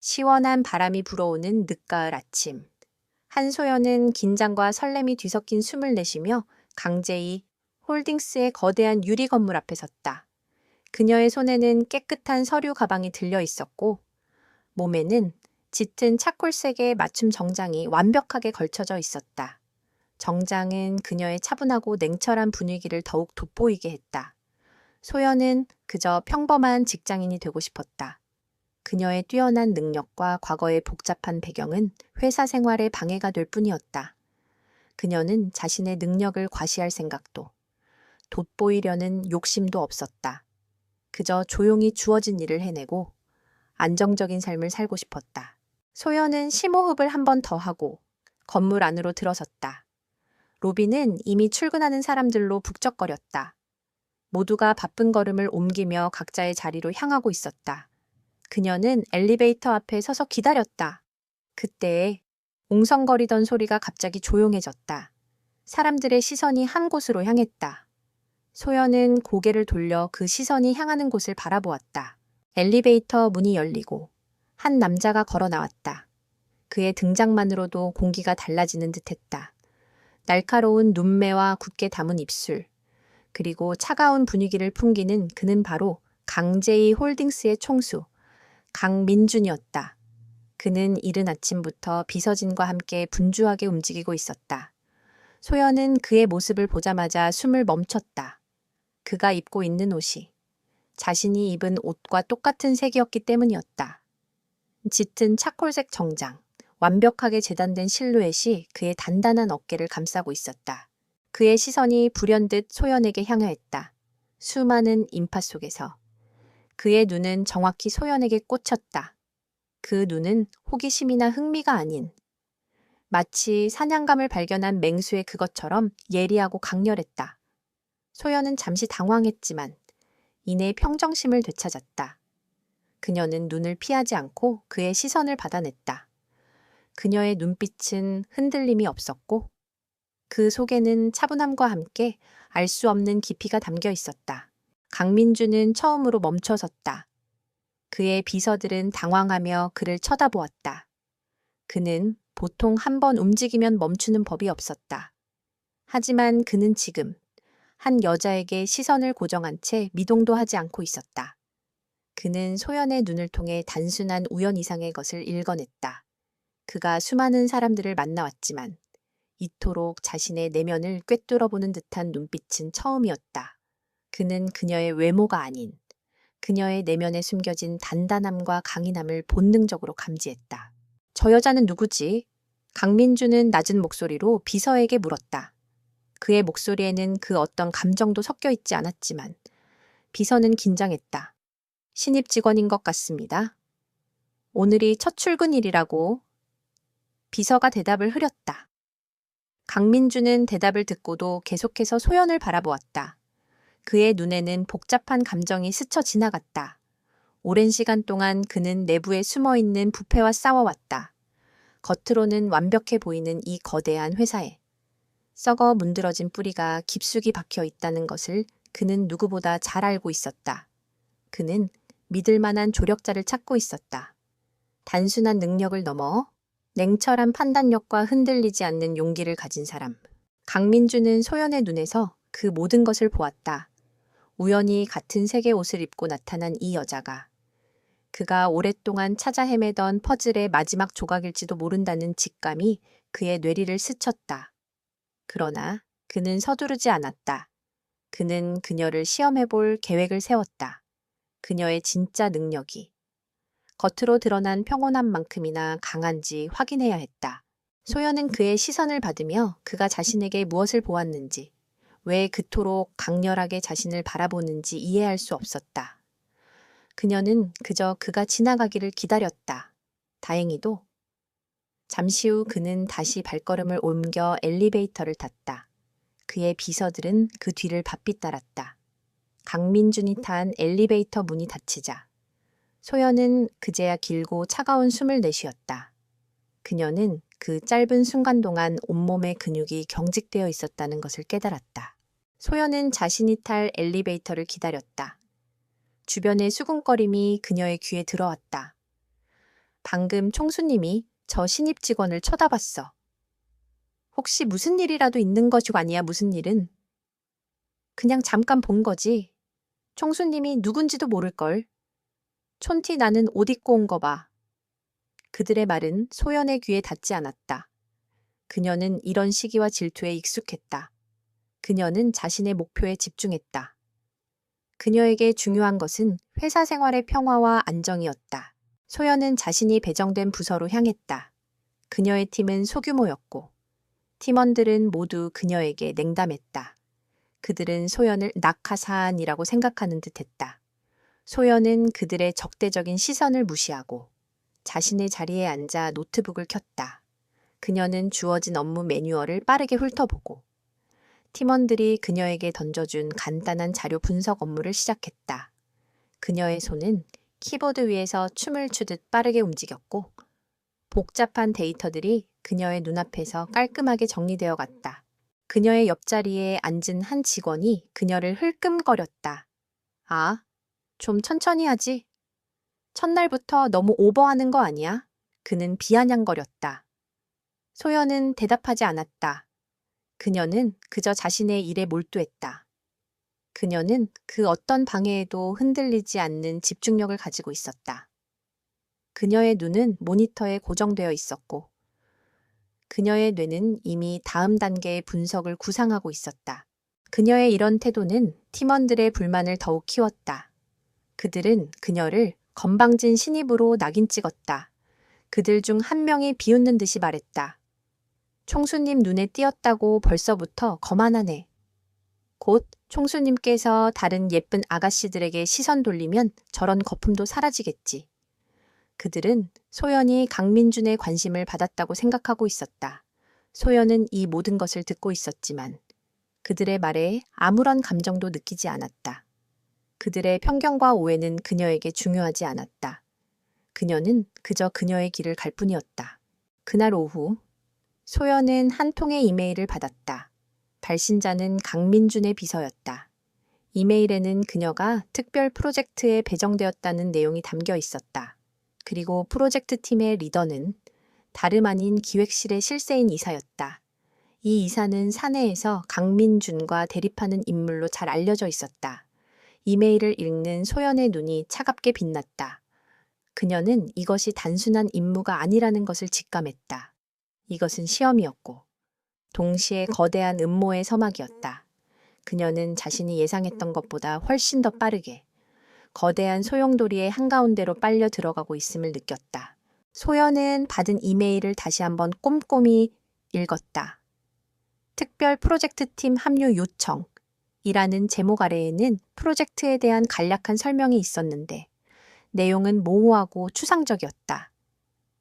시원한 바람이 불어오는 늦가을 아침. 한소연은 긴장과 설렘이 뒤섞인 숨을 내쉬며 강제히 홀딩스의 거대한 유리 건물 앞에 섰다. 그녀의 손에는 깨끗한 서류 가방이 들려 있었고 몸에는 짙은 차콜색의 맞춤 정장이 완벽하게 걸쳐져 있었다. 정장은 그녀의 차분하고 냉철한 분위기를 더욱 돋보이게 했다. 소연은 그저 평범한 직장인이 되고 싶었다. 그녀의 뛰어난 능력과 과거의 복잡한 배경은 회사 생활에 방해가 될 뿐이었다. 그녀는 자신의 능력을 과시할 생각도, 돋보이려는 욕심도 없었다. 그저 조용히 주어진 일을 해내고 안정적인 삶을 살고 싶었다. 소연은 심호흡을 한 번 더 하고 건물 안으로 들어섰다. 로비는 이미 출근하는 사람들로 북적거렸다. 모두가 바쁜 걸음을 옮기며 각자의 자리로 향하고 있었다. 그녀는 엘리베이터 앞에 서서 기다렸다. 그때 웅성거리던 소리가 갑자기 조용해졌다. 사람들의 시선이 한 곳으로 향했다. 소연은 고개를 돌려 그 시선이 향하는 곳을 바라보았다. 엘리베이터 문이 열리고 한 남자가 걸어 나왔다. 그의 등장만으로도 공기가 달라지는 듯했다. 날카로운 눈매와 굳게 담은 입술, 그리고 차가운 분위기를 풍기는 그는 바로 강제이 홀딩스의 총수, 강민준이었다. 그는 이른 아침부터 비서진과 함께 분주하게 움직이고 있었다. 소연은 그의 모습을 보자마자 숨을 멈췄다. 그가 입고 있는 옷이 자신이 입은 옷과 똑같은 색이었기 때문이었다. 짙은 차콜색 정장, 완벽하게 재단된 실루엣이 그의 단단한 어깨를 감싸고 있었다. 그의 시선이 불현듯 소연에게 향하였다. 수많은 인파 속에서 그의 눈은 정확히 소연에게 꽂혔다. 그 눈은 호기심이나 흥미가 아닌 마치 사냥감을 발견한 맹수의 그것처럼 예리하고 강렬했다. 소연은 잠시 당황했지만 이내 평정심을 되찾았다. 그녀는 눈을 피하지 않고 그의 시선을 받아냈다. 그녀의 눈빛은 흔들림이 없었고 그 속에는 차분함과 함께 알 수 없는 깊이가 담겨 있었다. 강민주는 처음으로 멈춰섰다. 그의 비서들은 당황하며 그를 쳐다보았다. 그는 보통 한 번 움직이면 멈추는 법이 없었다. 하지만 그는 지금 한 여자에게 시선을 고정한 채 미동도 하지 않고 있었다. 그는 소연의 눈을 통해 단순한 우연 이상의 것을 읽어냈다. 그가 수많은 사람들을 만나왔지만 이토록 자신의 내면을 꿰뚫어보는 듯한 눈빛은 처음이었다. 그는 그녀의 외모가 아닌 그녀의 내면에 숨겨진 단단함과 강인함을 본능적으로 감지했다. 저 여자는 누구지? 강민주는 낮은 목소리로 비서에게 물었다. 그의 목소리에는 그 어떤 감정도 섞여 있지 않았지만 비서는 긴장했다. 신입 직원인 것 같습니다. 오늘이 첫 출근일이라고 비서가 대답을 흐렸다. 강민주는 대답을 듣고도 계속해서 소연을 바라보았다. 그의 눈에는 복잡한 감정이 스쳐 지나갔다. 오랜 시간 동안 그는 내부에 숨어있는 부패와 싸워왔다. 겉으로는 완벽해 보이는 이 거대한 회사에 썩어 문드러진 뿌리가 깊숙이 박혀 있다는 것을 그는 누구보다 잘 알고 있었다. 그는 믿을 만한 조력자를 찾고 있었다. 단순한 능력을 넘어 냉철한 판단력과 흔들리지 않는 용기를 가진 사람. 강민주는 소연의 눈에서 그 모든 것을 보았다. 우연히 같은 색의 옷을 입고 나타난 이 여자가 그가 오랫동안 찾아 헤매던 퍼즐의 마지막 조각일지도 모른다는 직감이 그의 뇌리를 스쳤다. 그러나 그는 서두르지 않았다. 그는 그녀를 시험해볼 계획을 세웠다. 그녀의 진짜 능력이 겉으로 드러난 평온한 만큼이나 강한지 확인해야 했다. 소연은 그의 시선을 받으며 그가 자신에게 무엇을 보았는지, 왜 그토록 강렬하게 자신을 바라보는지 이해할 수 없었다. 그녀는 그저 그가 지나가기를 기다렸다. 다행히도 잠시 후 그는 다시 발걸음을 옮겨 엘리베이터를 탔다. 그의 비서들은 그 뒤를 바삐 따랐다. 강민준이 탄 엘리베이터 문이 닫히자 소연은 그제야 길고 차가운 숨을 내쉬었다. 그녀는 그 짧은 순간 동안 온몸의 근육이 경직되어 있었다는 것을 깨달았다. 소연은 자신이 탈 엘리베이터를 기다렸다. 주변의 수군거림이 그녀의 귀에 들어왔다. 방금 총수님이 저 신입 직원을 쳐다봤어. 혹시 무슨 일이라도 있는 것이 아니야, 무슨 일은? 그냥 잠깐 본 거지. 총수님이 누군지도 모를걸. 촌티 나는 옷 입고 온 거 봐. 그들의 말은 소연의 귀에 닿지 않았다. 그녀는 이런 시기와 질투에 익숙했다. 그녀는 자신의 목표에 집중했다. 그녀에게 중요한 것은 회사 생활의 평화와 안정이었다. 소연은 자신이 배정된 부서로 향했다. 그녀의 팀은 소규모였고 팀원들은 모두 그녀에게 냉담했다. 그들은 소연을 낙하산이라고 생각하는 듯했다. 소연은 그들의 적대적인 시선을 무시하고 자신의 자리에 앉아 노트북을 켰다. 그녀는 주어진 업무 매뉴얼을 빠르게 훑어보고 팀원들이 그녀에게 던져준 간단한 자료 분석 업무를 시작했다. 그녀의 손은 키보드 위에서 춤을 추듯 빠르게 움직였고 복잡한 데이터들이 그녀의 눈앞에서 깔끔하게 정리되어 갔다. 그녀의 옆자리에 앉은 한 직원이 그녀를 흘끔거렸다. 아, 좀 천천히 하지. 첫날부터 너무 오버하는 거 아니야? 그는 비아냥거렸다. 소연은 대답하지 않았다. 그녀는 그저 자신의 일에 몰두했다. 그녀는 그 어떤 방해에도 흔들리지 않는 집중력을 가지고 있었다. 그녀의 눈은 모니터에 고정되어 있었고 그녀의 뇌는 이미 다음 단계의 분석을 구상하고 있었다. 그녀의 이런 태도는 팀원들의 불만을 더욱 키웠다. 그들은 그녀를 건방진 신입으로 낙인 찍었다. 그들 중 한 명이 비웃는 듯이 말했다. 총수님 눈에 띄었다고 벌써부터 거만하네. 곧 총수님께서 다른 예쁜 아가씨들에게 시선 돌리면 저런 거품도 사라지겠지. 그들은 소연이 강민준의 관심을 받았다고 생각하고 있었다. 소연은 이 모든 것을 듣고 있었지만 그들의 말에 아무런 감정도 느끼지 않았다. 그들의 편견과 오해는 그녀에게 중요하지 않았다. 그녀는 그저 그녀의 길을 갈 뿐이었다. 그날 오후 소연은 한 통의 이메일을 받았다. 발신자는 강민준의 비서였다. 이메일에는 그녀가 특별 프로젝트에 배정되었다는 내용이 담겨 있었다. 그리고 프로젝트 팀의 리더는 다름 아닌 기획실의 실세인 이사였다. 이 이사는 사내에서 강민준과 대립하는 인물로 잘 알려져 있었다. 이메일을 읽는 소연의 눈이 차갑게 빛났다. 그녀는 이것이 단순한 임무가 아니라는 것을 직감했다. 이것은 시험이었고 동시에 거대한 음모의 서막이었다. 그녀는 자신이 예상했던 것보다 훨씬 더 빠르게 거대한 소용돌이의 한가운데로 빨려 들어가고 있음을 느꼈다. 소연은 받은 이메일을 다시 한번 꼼꼼히 읽었다. 특별 프로젝트 팀 합류 요청이라는 제목 아래에는 프로젝트에 대한 간략한 설명이 있었는데 내용은 모호하고 추상적이었다.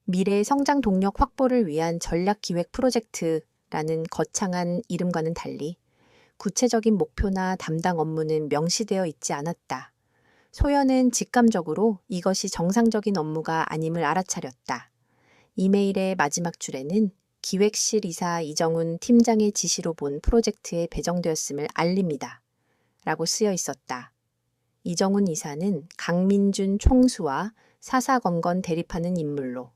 미래의 성장 동력 확보를 위한 전략 기획 프로젝트라는 거창한 이름과는 달리 구체적인 목표나 담당 업무는 명시되어 있지 않았다. 소연은 직감적으로 이것이 정상적인 업무가 아님을 알아차렸다. 이메일의 마지막 줄에는 기획실 이사 이정훈 팀장의 지시로 본 프로젝트에 배정되었음을 알립니다. 라고 쓰여 있었다. 이정훈 이사는 강민준 총수와 사사건건 대립하는 인물로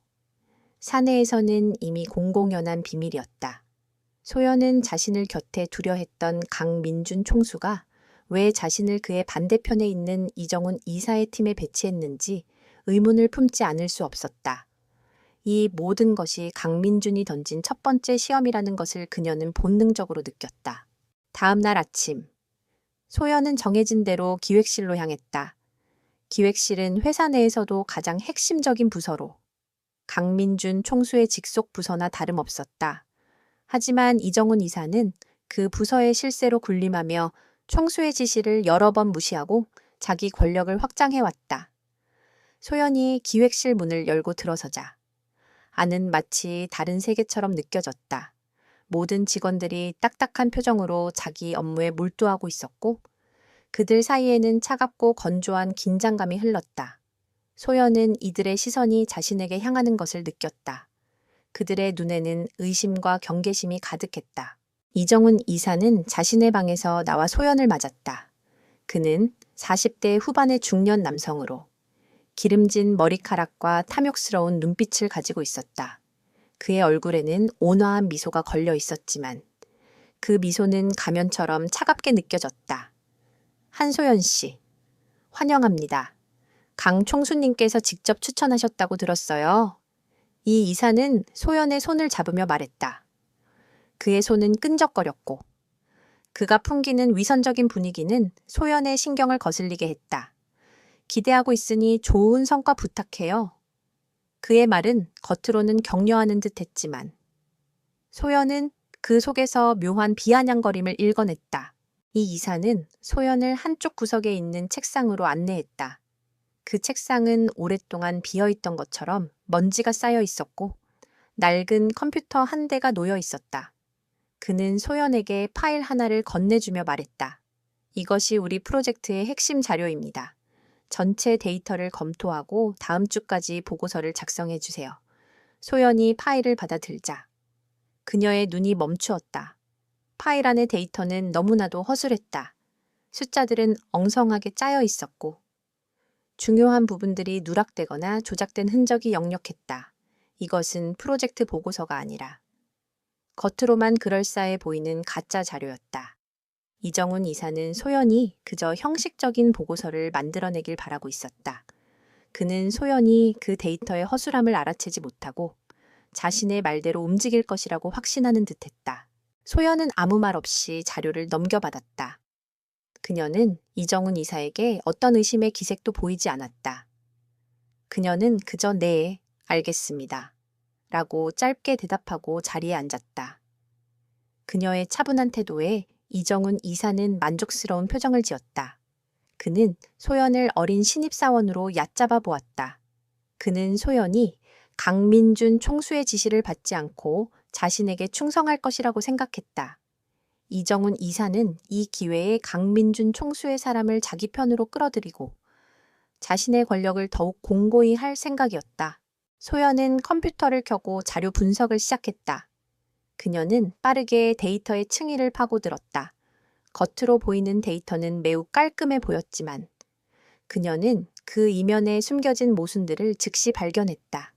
사내에서는 이미 공공연한 비밀이었다. 소연은 자신을 곁에 두려했던 강민준 총수가 왜 자신을 그의 반대편에 있는 이정훈 이사의 팀에 배치했는지 의문을 품지 않을 수 없었다. 이 모든 것이 강민준이 던진 첫 번째 시험이라는 것을 그녀는 본능적으로 느꼈다. 다음 날 아침, 소연은 정해진 대로 기획실로 향했다. 기획실은 회사 내에서도 가장 핵심적인 부서로 강민준 총수의 직속 부서나 다름없었다. 하지만 이정훈 이사는 그 부서의 실세로 군림하며 총수의 지시를 여러 번 무시하고 자기 권력을 확장해왔다. 소연이 기획실 문을 열고 들어서자 안은 마치 다른 세계처럼 느껴졌다. 모든 직원들이 딱딱한 표정으로 자기 업무에 몰두하고 있었고 그들 사이에는 차갑고 건조한 긴장감이 흘렀다. 소연은 이들의 시선이 자신에게 향하는 것을 느꼈다. 그들의 눈에는 의심과 경계심이 가득했다. 이정훈 이사는 자신의 방에서 나와 소연을 맞았다. 그는 40대 후반의 중년 남성으로 기름진 머리카락과 탐욕스러운 눈빛을 가지고 있었다. 그의 얼굴에는 온화한 미소가 걸려 있었지만 그 미소는 가면처럼 차갑게 느껴졌다. 한소연 씨, 환영합니다. 강 총수님께서 직접 추천하셨다고 들었어요. 이 이사는 소연의 손을 잡으며 말했다. 그의 손은 끈적거렸고 그가 풍기는 위선적인 분위기는 소연의 신경을 거슬리게 했다. 기대하고 있으니 좋은 성과 부탁해요. 그의 말은 겉으로는 격려하는 듯 했지만 소연은 그 속에서 묘한 비아냥거림을 읽어냈다. 이 이사는 소연을 한쪽 구석에 있는 책상으로 안내했다. 그 책상은 오랫동안 비어있던 것처럼 먼지가 쌓여 있었고 낡은 컴퓨터 한 대가 놓여 있었다. 그는 소연에게 파일 하나를 건네주며 말했다. 이것이 우리 프로젝트의 핵심 자료입니다. 전체 데이터를 검토하고 다음 주까지 보고서를 작성해 주세요. 소연이 파일을 받아들자 그녀의 눈이 멈추었다. 파일 안의 데이터는 너무나도 허술했다. 숫자들은 엉성하게 짜여 있었고 중요한 부분들이 누락되거나 조작된 흔적이 역력했다. 이것은 프로젝트 보고서가 아니라 겉으로만 그럴싸해 보이는 가짜 자료였다. 이정훈 이사는 소연이 그저 형식적인 보고서를 만들어내길 바라고 있었다. 그는 소연이 그 데이터의 허술함을 알아채지 못하고 자신의 말대로 움직일 것이라고 확신하는 듯했다. 소연은 아무 말 없이 자료를 넘겨받았다. 그녀는 이정훈 이사에게 어떤 의심의 기색도 보이지 않았다. 그녀는 그저 네, 알겠습니다. 라고 짧게 대답하고 자리에 앉았다. 그녀의 차분한 태도에 이정훈 이사는 만족스러운 표정을 지었다. 그는 소연을 어린 신입사원으로 얕잡아 보았다. 그는 소연이 강민준 총수의 지시를 받지 않고 자신에게 충성할 것이라고 생각했다. 이정훈 이사는 이 기회에 강민준 총수의 사람을 자기 편으로 끌어들이고 자신의 권력을 더욱 공고히 할 생각이었다. 소연은 컴퓨터를 켜고 자료 분석을 시작했다. 그녀는 빠르게 데이터의 층위를 파고들었다. 겉으로 보이는 데이터는 매우 깔끔해 보였지만 그녀는 그 이면에 숨겨진 모순들을 즉시 발견했다.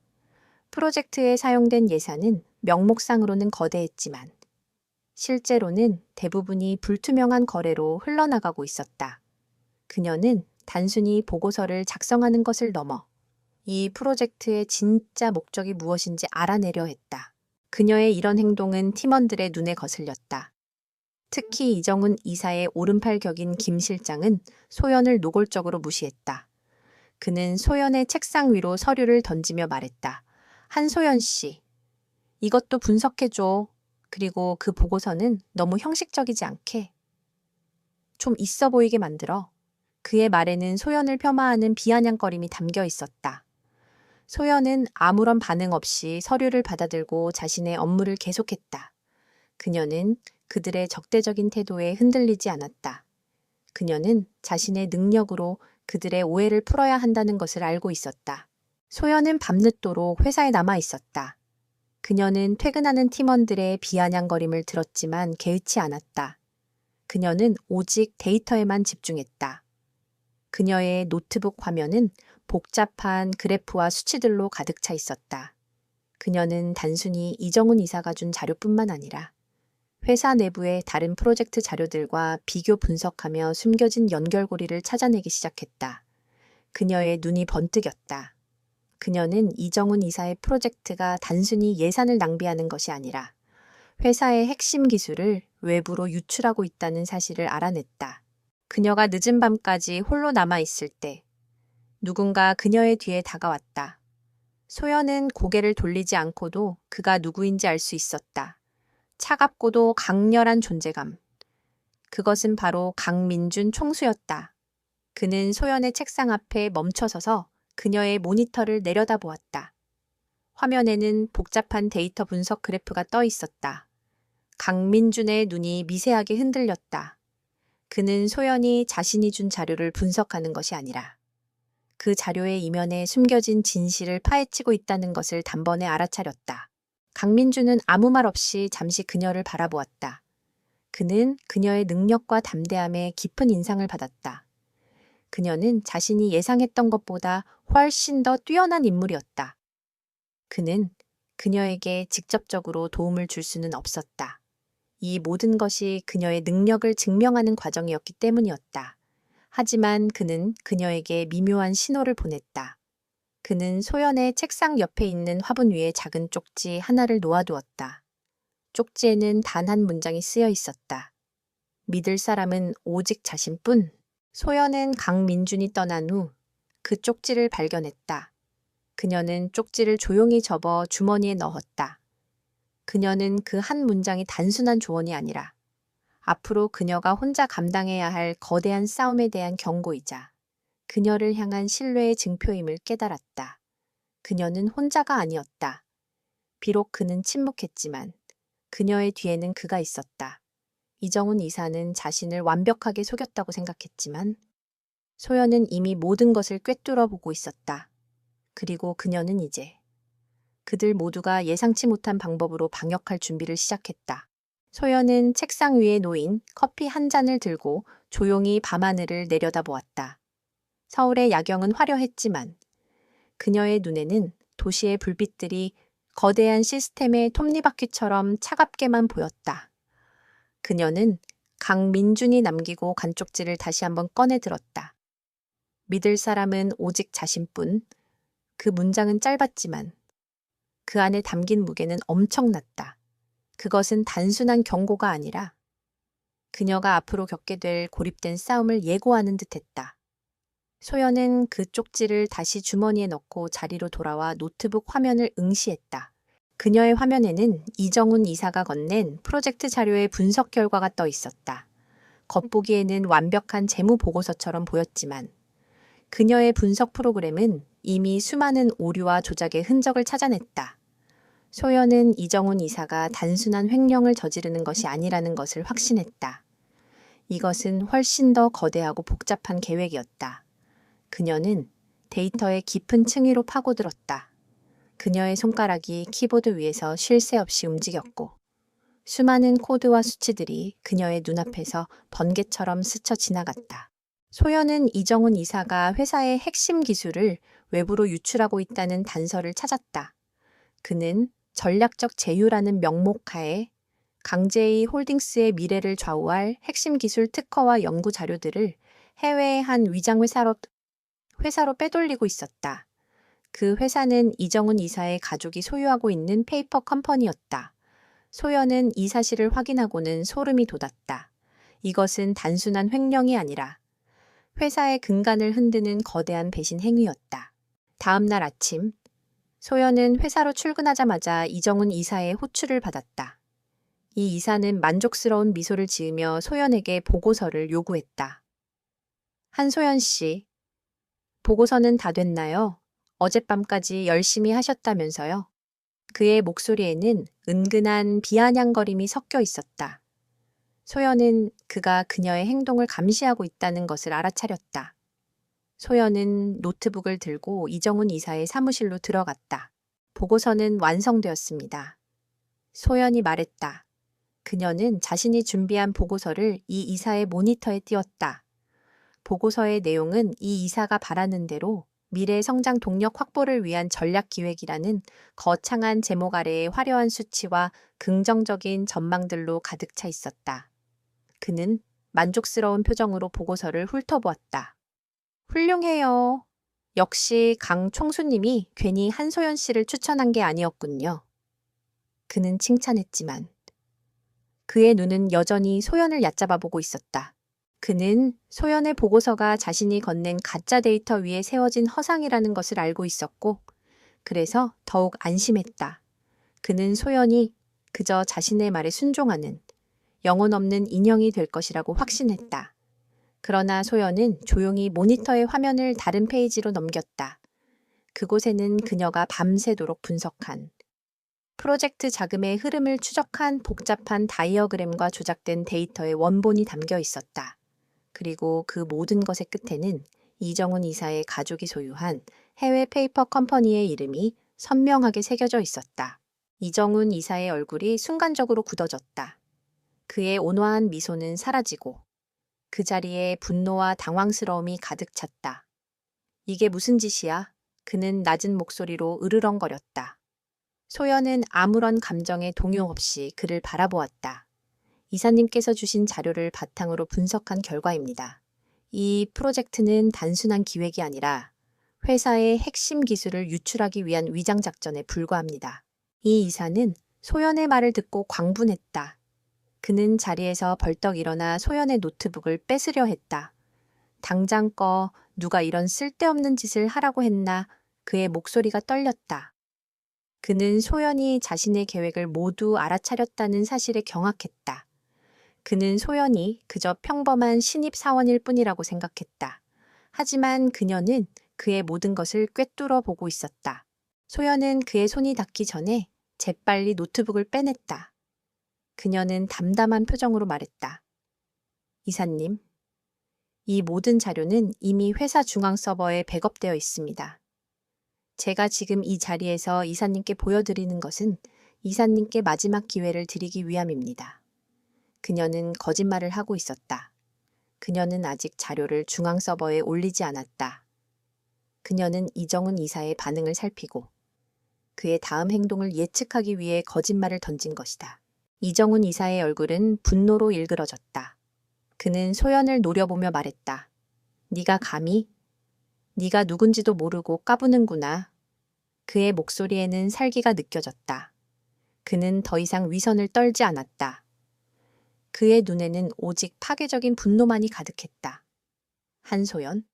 프로젝트에 사용된 예산은 명목상으로는 거대했지만 실제로는 대부분이 불투명한 거래로 흘러나가고 있었다. 그녀는 단순히 보고서를 작성하는 것을 넘어 이 프로젝트의 진짜 목적이 무엇인지 알아내려 했다. 그녀의 이런 행동은 팀원들의 눈에 거슬렸다. 특히 이정훈 이사의 오른팔 격인 김 실장은 소연을 노골적으로 무시했다. 그는 소연의 책상 위로 서류를 던지며 말했다. 한소연 씨, 이것도 분석해줘. 그리고 그 보고서는 너무 형식적이지 않게 좀 있어 보이게 만들어. 그의 말에는 소연을 폄하하는 비아냥거림이 담겨 있었다. 소연은 아무런 반응 없이 서류를 받아들고 자신의 업무를 계속했다. 그녀는 그들의 적대적인 태도에 흔들리지 않았다. 그녀는 자신의 능력으로 그들의 오해를 풀어야 한다는 것을 알고 있었다. 소연은 밤늦도록 회사에 남아 있었다. 그녀는 퇴근하는 팀원들의 비아냥거림을 들었지만 개의치 않았다. 그녀는 오직 데이터에만 집중했다. 그녀의 노트북 화면은 복잡한 그래프와 수치들로 가득 차 있었다. 그녀는 단순히 이정훈 이사가 준 자료뿐만 아니라 회사 내부의 다른 프로젝트 자료들과 비교 분석하며 숨겨진 연결고리를 찾아내기 시작했다. 그녀의 눈이 번뜩였다. 그녀는 이정훈 이사의 프로젝트가 단순히 예산을 낭비하는 것이 아니라 회사의 핵심 기술을 외부로 유출하고 있다는 사실을 알아냈다. 그녀가 늦은 밤까지 홀로 남아있을 때 누군가 그녀의 뒤에 다가왔다. 소연은 고개를 돌리지 않고도 그가 누구인지 알 수 있었다. 차갑고도 강렬한 존재감. 그것은 바로 강민준 총수였다. 그는 소연의 책상 앞에 멈춰서서 그녀의 모니터를 내려다보았다. 화면에는 복잡한 데이터 분석 그래프가 떠 있었다. 강민준의 눈이 미세하게 흔들렸다. 그는 소연이 자신이 준 자료를 분석하는 것이 아니라 그 자료의 이면에 숨겨진 진실을 파헤치고 있다는 것을 단번에 알아차렸다. 강민준은 아무 말 없이 잠시 그녀를 바라보았다. 그는 그녀의 능력과 담대함에 깊은 인상을 받았다. 그녀는 자신이 예상했던 것보다 훨씬 더 뛰어난 인물이었다. 그는 그녀에게 직접적으로 도움을 줄 수는 없었다. 이 모든 것이 그녀의 능력을 증명하는 과정이었기 때문이었다. 하지만 그는 그녀에게 미묘한 신호를 보냈다. 그는 소연의 책상 옆에 있는 화분 위에 작은 쪽지 하나를 놓아두었다. 쪽지에는 단 한 문장이 쓰여 있었다. 믿을 사람은 오직 자신뿐. 소연은 강민준이 떠난 후 그 쪽지를 발견했다. 그녀는 쪽지를 조용히 접어 주머니에 넣었다. 그녀는 그 한 문장이 단순한 조언이 아니라 앞으로 그녀가 혼자 감당해야 할 거대한 싸움에 대한 경고이자 그녀를 향한 신뢰의 증표임을 깨달았다. 그녀는 혼자가 아니었다. 비록 그는 침묵했지만 그녀의 뒤에는 그가 있었다. 이정훈 이사는 자신을 완벽하게 속였다고 생각했지만 소연은 이미 모든 것을 꿰뚫어 보고 있었다. 그리고 그녀는 이제 그들 모두가 예상치 못한 방법으로 방역할 준비를 시작했다. 소연은 책상 위에 놓인 커피 한 잔을 들고 조용히 밤하늘을 내려다보았다. 서울의 야경은 화려했지만 그녀의 눈에는 도시의 불빛들이 거대한 시스템의 톱니바퀴처럼 차갑게만 보였다. 그녀는 강민준이 남기고 간 쪽지를 다시 한번 꺼내 들었다. 믿을 사람은 오직 자신뿐. 그 문장은 짧았지만 그 안에 담긴 무게는 엄청났다. 그것은 단순한 경고가 아니라 그녀가 앞으로 겪게 될 고립된 싸움을 예고하는 듯했다. 소연은 그 쪽지를 다시 주머니에 넣고 자리로 돌아와 노트북 화면을 응시했다. 그녀의 화면에는 이정훈 이사가 건넨 프로젝트 자료의 분석 결과가 떠 있었다. 겉보기에는 완벽한 재무 보고서처럼 보였지만 그녀의 분석 프로그램은 이미 수많은 오류와 조작의 흔적을 찾아냈다. 소연은 이정훈 이사가 단순한 횡령을 저지르는 것이 아니라는 것을 확신했다. 이것은 훨씬 더 거대하고 복잡한 계획이었다. 그녀는 데이터의 깊은 층위로 파고들었다. 그녀의 손가락이 키보드 위에서 쉴 새 없이 움직였고 수많은 코드와 수치들이 그녀의 눈앞에서 번개처럼 스쳐 지나갔다. 소연은 이정훈 이사가 회사의 핵심 기술을 외부로 유출하고 있다는 단서를 찾았다. 그는 전략적 제휴라는 명목하에 강제이 홀딩스의 미래를 좌우할 핵심 기술 특허와 연구 자료들을 해외의 한 위장 회사로 빼돌리고 있었다. 그 회사는 이정훈 이사의 가족이 소유하고 있는 페이퍼 컴퍼니였다. 소연은 이 사실을 확인하고는 소름이 돋았다. 이것은 단순한 횡령이 아니라 회사의 근간을 흔드는 거대한 배신 행위였다. 다음 날 아침, 소연은 회사로 출근하자마자 이정훈 이사의 호출을 받았다. 이 이사는 만족스러운 미소를 지으며 소연에게 보고서를 요구했다. 한소연 씨, 보고서는 다 됐나요? 어젯밤까지 열심히 하셨다면서요? 그의 목소리에는 은근한 비아냥거림이 섞여 있었다. 소연은 그가 그녀의 행동을 감시하고 있다는 것을 알아차렸다. 소연은 노트북을 들고 이정훈 이사의 사무실로 들어갔다. 보고서는 완성되었습니다. 소연이 말했다. 그녀는 자신이 준비한 보고서를 이 이사의 모니터에 띄웠다. 보고서의 내용은 이 이사가 바라는 대로 미래 성장 동력 확보를 위한 전략 기획이라는 거창한 제목 아래의 화려한 수치와 긍정적인 전망들로 가득 차 있었다. 그는 만족스러운 표정으로 보고서를 훑어보았다. 훌륭해요. 역시 강 총수님이 괜히 한소연 씨를 추천한 게 아니었군요. 그는 칭찬했지만 그의 눈은 여전히 소연을 얕잡아 보고 있었다. 그는 소연의 보고서가 자신이 건넨 가짜 데이터 위에 세워진 허상이라는 것을 알고 있었고 그래서 더욱 안심했다. 그는 소연이 그저 자신의 말에 순종하는 영혼 없는 인형이 될 것이라고 확신했다. 그러나 소연은 조용히 모니터의 화면을 다른 페이지로 넘겼다. 그곳에는 그녀가 밤새도록 분석한 프로젝트 자금의 흐름을 추적한 복잡한 다이어그램과 조작된 데이터의 원본이 담겨 있었다. 그리고 그 모든 것의 끝에는 이정훈 이사의 가족이 소유한 해외 페이퍼 컴퍼니의 이름이 선명하게 새겨져 있었다. 이정훈 이사의 얼굴이 순간적으로 굳어졌다. 그의 온화한 미소는 사라지고 그 자리에 분노와 당황스러움이 가득 찼다. 이게 무슨 짓이야? 그는 낮은 목소리로 으르렁거렸다. 소연은 아무런 감정의 동요 없이 그를 바라보았다. 이사님께서 주신 자료를 바탕으로 분석한 결과입니다. 이 프로젝트는 단순한 기획이 아니라 회사의 핵심 기술을 유출하기 위한 위장 작전에 불과합니다. 이 이사는 소연의 말을 듣고 광분했다. 그는 자리에서 벌떡 일어나 소연의 노트북을 뺏으려 했다. 당장 꺼. 누가 이런 쓸데없는 짓을 하라고 했나? 그의 목소리가 떨렸다. 그는 소연이 자신의 계획을 모두 알아차렸다는 사실에 경악했다. 그는 소연이 그저 평범한 신입사원일 뿐이라고 생각했다. 하지만 그녀는 그의 모든 것을 꿰뚫어 보고 있었다. 소연은 그의 손이 닿기 전에 재빨리 노트북을 빼냈다. 그녀는 담담한 표정으로 말했다. 이사님, 이 모든 자료는 이미 회사 중앙 서버에 백업되어 있습니다. 제가 지금 이 자리에서 이사님께 보여드리는 것은 이사님께 마지막 기회를 드리기 위함입니다. 그녀는 거짓말을 하고 있었다. 그녀는 아직 자료를 중앙 서버에 올리지 않았다. 그녀는 이정훈 이사의 반응을 살피고 그의 다음 행동을 예측하기 위해 거짓말을 던진 것이다. 이정훈 이사의 얼굴은 분노로 일그러졌다. 그는 소연을 노려보며 말했다. 네가 감히? 네가 누군지도 모르고 까부는구나. 그의 목소리에는 살기가 느껴졌다. 그는 더 이상 위선을 떨지 않았다. 그의 눈에는 오직 파괴적인 분노만이 가득했다. 한소연,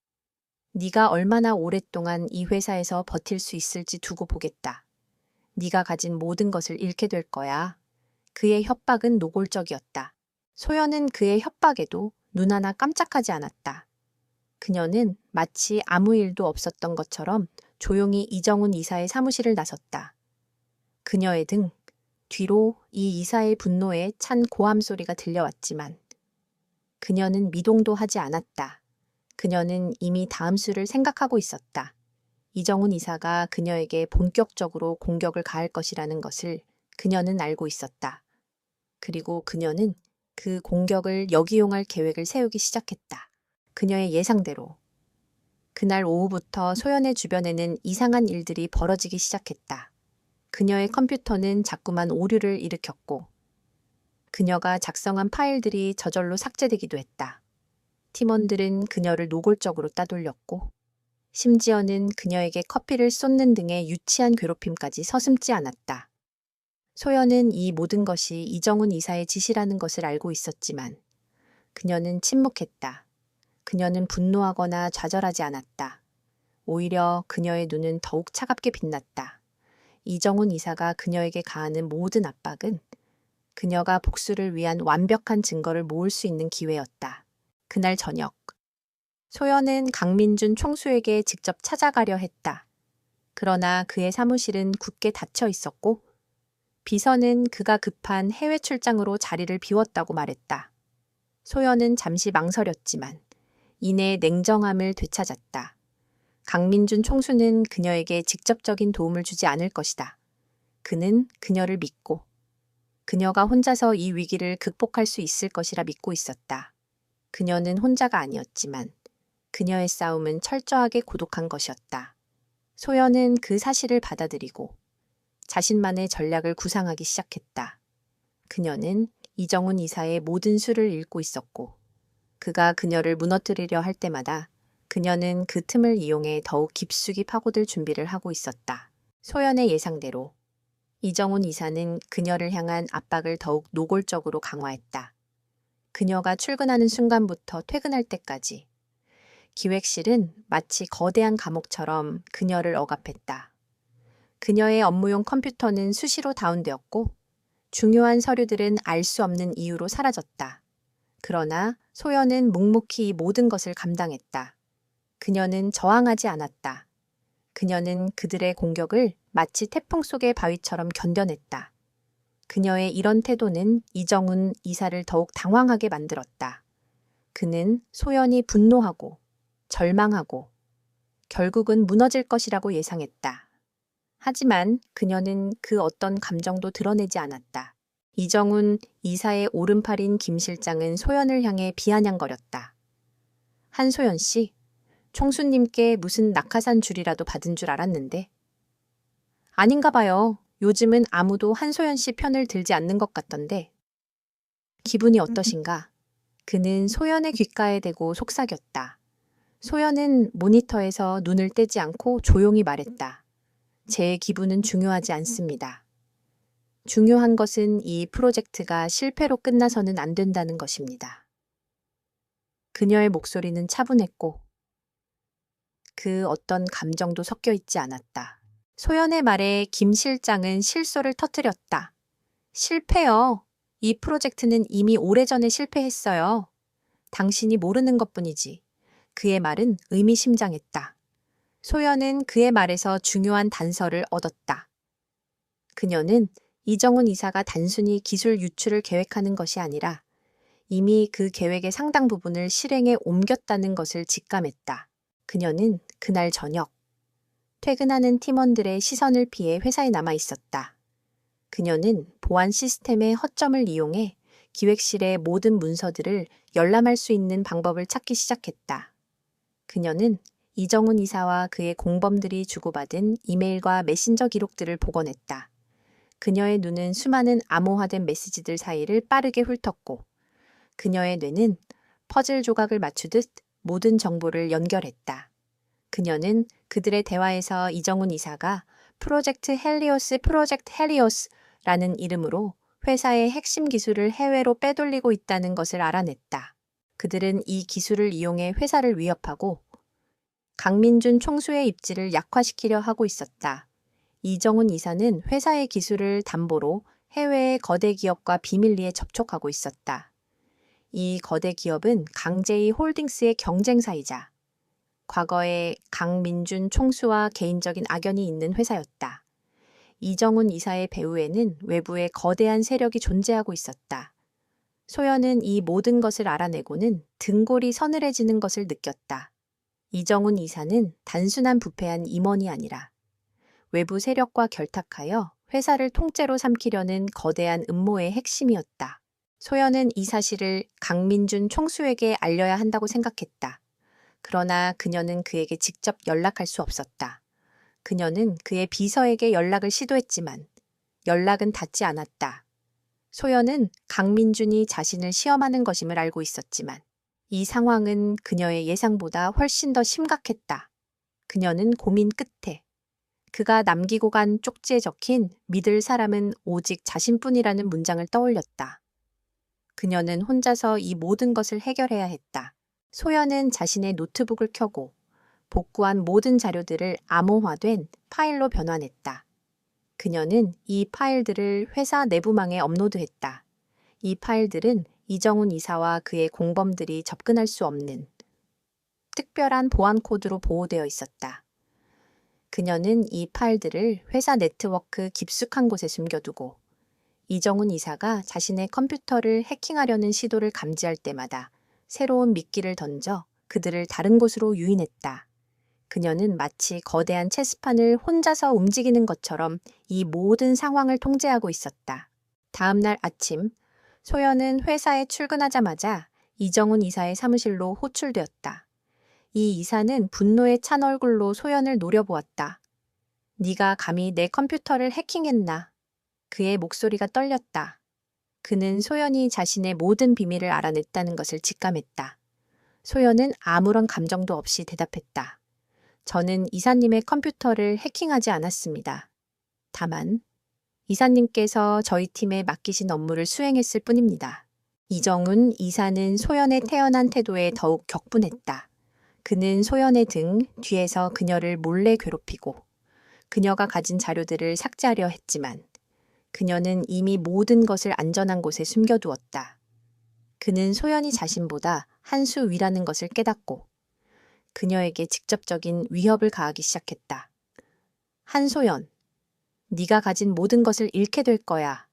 네가 얼마나 오랫동안 이 회사에서 버틸 수 있을지 두고 보겠다. 네가 가진 모든 것을 잃게 될 거야. 그의 협박은 노골적이었다. 소연은 그의 협박에도 눈 하나 깜짝하지 않았다. 그녀는 마치 아무 일도 없었던 것처럼 조용히 이정훈 이사의 사무실을 나섰다. 그녀의 등 뒤로 이 이사의 분노에 찬 고함 소리가 들려왔지만 그녀는 미동도 하지 않았다. 그녀는 이미 다음 수를 생각하고 있었다. 이정훈 이사가 그녀에게 본격적으로 공격을 가할 것이라는 것을 그녀는 알고 있었다. 그리고 그녀는 그 공격을 역이용할 계획을 세우기 시작했다. 그녀의 예상대로. 그날 오후부터 소연의 주변에는 이상한 일들이 벌어지기 시작했다. 그녀의 컴퓨터는 자꾸만 오류를 일으켰고 그녀가 작성한 파일들이 저절로 삭제되기도 했다. 팀원들은 그녀를 노골적으로 따돌렸고 심지어는 그녀에게 커피를 쏟는 등의 유치한 괴롭힘까지 서슴지 않았다. 소연은 이 모든 것이 이정훈 이사의 짓이라는 것을 알고 있었지만 그녀는 침묵했다. 그녀는 분노하거나 좌절하지 않았다. 오히려 그녀의 눈은 더욱 차갑게 빛났다. 이정훈 이사가 그녀에게 가하는 모든 압박은 그녀가 복수를 위한 완벽한 증거를 모을 수 있는 기회였다. 그날 저녁, 소연은 강민준 총수에게 직접 찾아가려 했다. 그러나 그의 사무실은 굳게 닫혀 있었고 비서는 그가 급한 해외 출장으로 자리를 비웠다고 말했다. 소연은 잠시 망설였지만 이내 냉정함을 되찾았다. 강민준 총수는 그녀에게 직접적인 도움을 주지 않을 것이다. 그는 그녀를 믿고 그녀가 혼자서 이 위기를 극복할 수 있을 것이라 믿고 있었다. 그녀는 혼자가 아니었지만 그녀의 싸움은 철저하게 고독한 것이었다. 소연은 그 사실을 받아들이고 자신만의 전략을 구상하기 시작했다. 그녀는 이정훈 이사의 모든 수를 읽고 있었고 그가 그녀를 무너뜨리려 할 때마다 그녀는 그 틈을 이용해 더욱 깊숙이 파고들 준비를 하고 있었다. 소연의 예상대로 이정훈 이사는 그녀를 향한 압박을 더욱 노골적으로 강화했다. 그녀가 출근하는 순간부터 퇴근할 때까지 기획실은 마치 거대한 감옥처럼 그녀를 억압했다. 그녀의 업무용 컴퓨터는 수시로 다운되었고 중요한 서류들은 알 수 없는 이유로 사라졌다. 그러나 소연은 묵묵히 이 모든 것을 감당했다. 그녀는 저항하지 않았다. 그녀는 그들의 공격을 마치 태풍 속의 바위처럼 견뎌냈다. 그녀의 이런 태도는 이정훈 이사를 더욱 당황하게 만들었다. 그는 소연이 분노하고 절망하고 결국은 무너질 것이라고 예상했다. 하지만 그녀는 그 어떤 감정도 드러내지 않았다. 이정훈 이사의 오른팔인 김 실장은 소연을 향해 비아냥거렸다. 한소연 씨, 총수님께 무슨 낙하산 줄이라도 받은 줄 알았는데. 아닌가 봐요. 요즘은 아무도 한소연 씨 편을 들지 않는 것 같던데. 기분이 어떠신가? 그는 소연의 귓가에 대고 속삭였다. 소연은 모니터에서 눈을 떼지 않고 조용히 말했다. 제 기분은 중요하지 않습니다. 중요한 것은 이 프로젝트가 실패로 끝나서는 안 된다는 것입니다. 그녀의 목소리는 차분했고 그 어떤 감정도 섞여 있지 않았다. 소연의 말에 김 실장은 실소를 터뜨렸다. 실패요. 이 프로젝트는 이미 오래전에 실패했어요. 당신이 모르는 것뿐이지. 그의 말은 의미심장했다. 소연은 그의 말에서 중요한 단서를 얻었다. 그녀는 이정훈 이사가 단순히 기술 유출을 계획하는 것이 아니라 이미 그 계획의 상당 부분을 실행에 옮겼다는 것을 직감했다. 그녀는 그날 저녁, 퇴근하는 팀원들의 시선을 피해 회사에 남아 있었다. 그녀는 보안 시스템의 허점을 이용해 기획실의 모든 문서들을 열람할 수 있는 방법을 찾기 시작했다. 그녀는 이정훈 이사와 그의 공범들이 주고받은 이메일과 메신저 기록들을 복원했다. 그녀의 눈은 수많은 암호화된 메시지들 사이를 빠르게 훑었고 그녀의 뇌는 퍼즐 조각을 맞추듯 모든 정보를 연결했다. 그녀는 그들의 대화에서 이정훈 이사가 프로젝트 헬리오스라는 이름으로 회사의 핵심 기술을 해외로 빼돌리고 있다는 것을 알아냈다. 그들은 이 기술을 이용해 회사를 위협하고 강민준 총수의 입지를 약화시키려 하고 있었다. 이정훈 이사는 회사의 기술을 담보로 해외의 거대 기업과 비밀리에 접촉하고 있었다. 이 거대 기업은 강제이 홀딩스의 경쟁사이자 과거에 강민준 총수와 개인적인 악연이 있는 회사였다. 이정훈 이사의 배후에는 외부의 거대한 세력이 존재하고 있었다. 소연은 이 모든 것을 알아내고는 등골이 서늘해지는 것을 느꼈다. 이정훈 이사는 단순한 부패한 임원이 아니라 외부 세력과 결탁하여 회사를 통째로 삼키려는 거대한 음모의 핵심이었다. 소연은 이 사실을 강민준 총수에게 알려야 한다고 생각했다. 그러나 그녀는 그에게 직접 연락할 수 없었다. 그녀는 그의 비서에게 연락을 시도했지만 연락은 닿지 않았다. 소연은 강민준이 자신을 시험하는 것임을 알고 있었지만 이 상황은 그녀의 예상보다 훨씬 더 심각했다. 그녀는 고민 끝에 그가 남기고 간 쪽지에 적힌 믿을 사람은 오직 자신뿐이라는 문장을 떠올렸다. 그녀는 혼자서 이 모든 것을 해결해야 했다. 소연은 자신의 노트북을 켜고 복구한 모든 자료들을 암호화된 파일로 변환했다. 그녀는 이 파일들을 회사 내부망에 업로드했다. 이 파일들은 이정훈 이사와 그의 공범들이 접근할 수 없는 특별한 보안 코드로 보호되어 있었다. 그녀는 이 파일들을 회사 네트워크 깊숙한 곳에 숨겨두고 이정훈 이사가 자신의 컴퓨터를 해킹하려는 시도를 감지할 때마다 새로운 미끼를 던져 그들을 다른 곳으로 유인했다. 그녀는 마치 거대한 체스판을 혼자서 움직이는 것처럼 이 모든 상황을 통제하고 있었다. 다음 날 아침, 소연은 회사에 출근하자마자 이정훈 이사의 사무실로 호출되었다. 이 이사는 분노에 찬 얼굴로 소연을 노려보았다. 네가 감히 내 컴퓨터를 해킹했나? 그의 목소리가 떨렸다. 그는 소연이 자신의 모든 비밀을 알아냈다는 것을 직감했다. 소연은 아무런 감정도 없이 대답했다. 저는 이사님의 컴퓨터를 해킹하지 않았습니다. 다만 이사님께서 저희 팀에 맡기신 업무를 수행했을 뿐입니다. 이정훈 이사는 소연의 태연한 태도에 더욱 격분했다. 그는 소연의 등 뒤에서 그녀를 몰래 괴롭히고 그녀가 가진 자료들을 삭제하려 했지만 그녀는 이미 모든 것을 안전한 곳에 숨겨두었다. 그는 소연이 자신보다 한 수 위라는 것을 깨닫고 그녀에게 직접적인 위협을 가하기 시작했다. 한소연, 네가 가진 모든 것을 잃게 될 거야.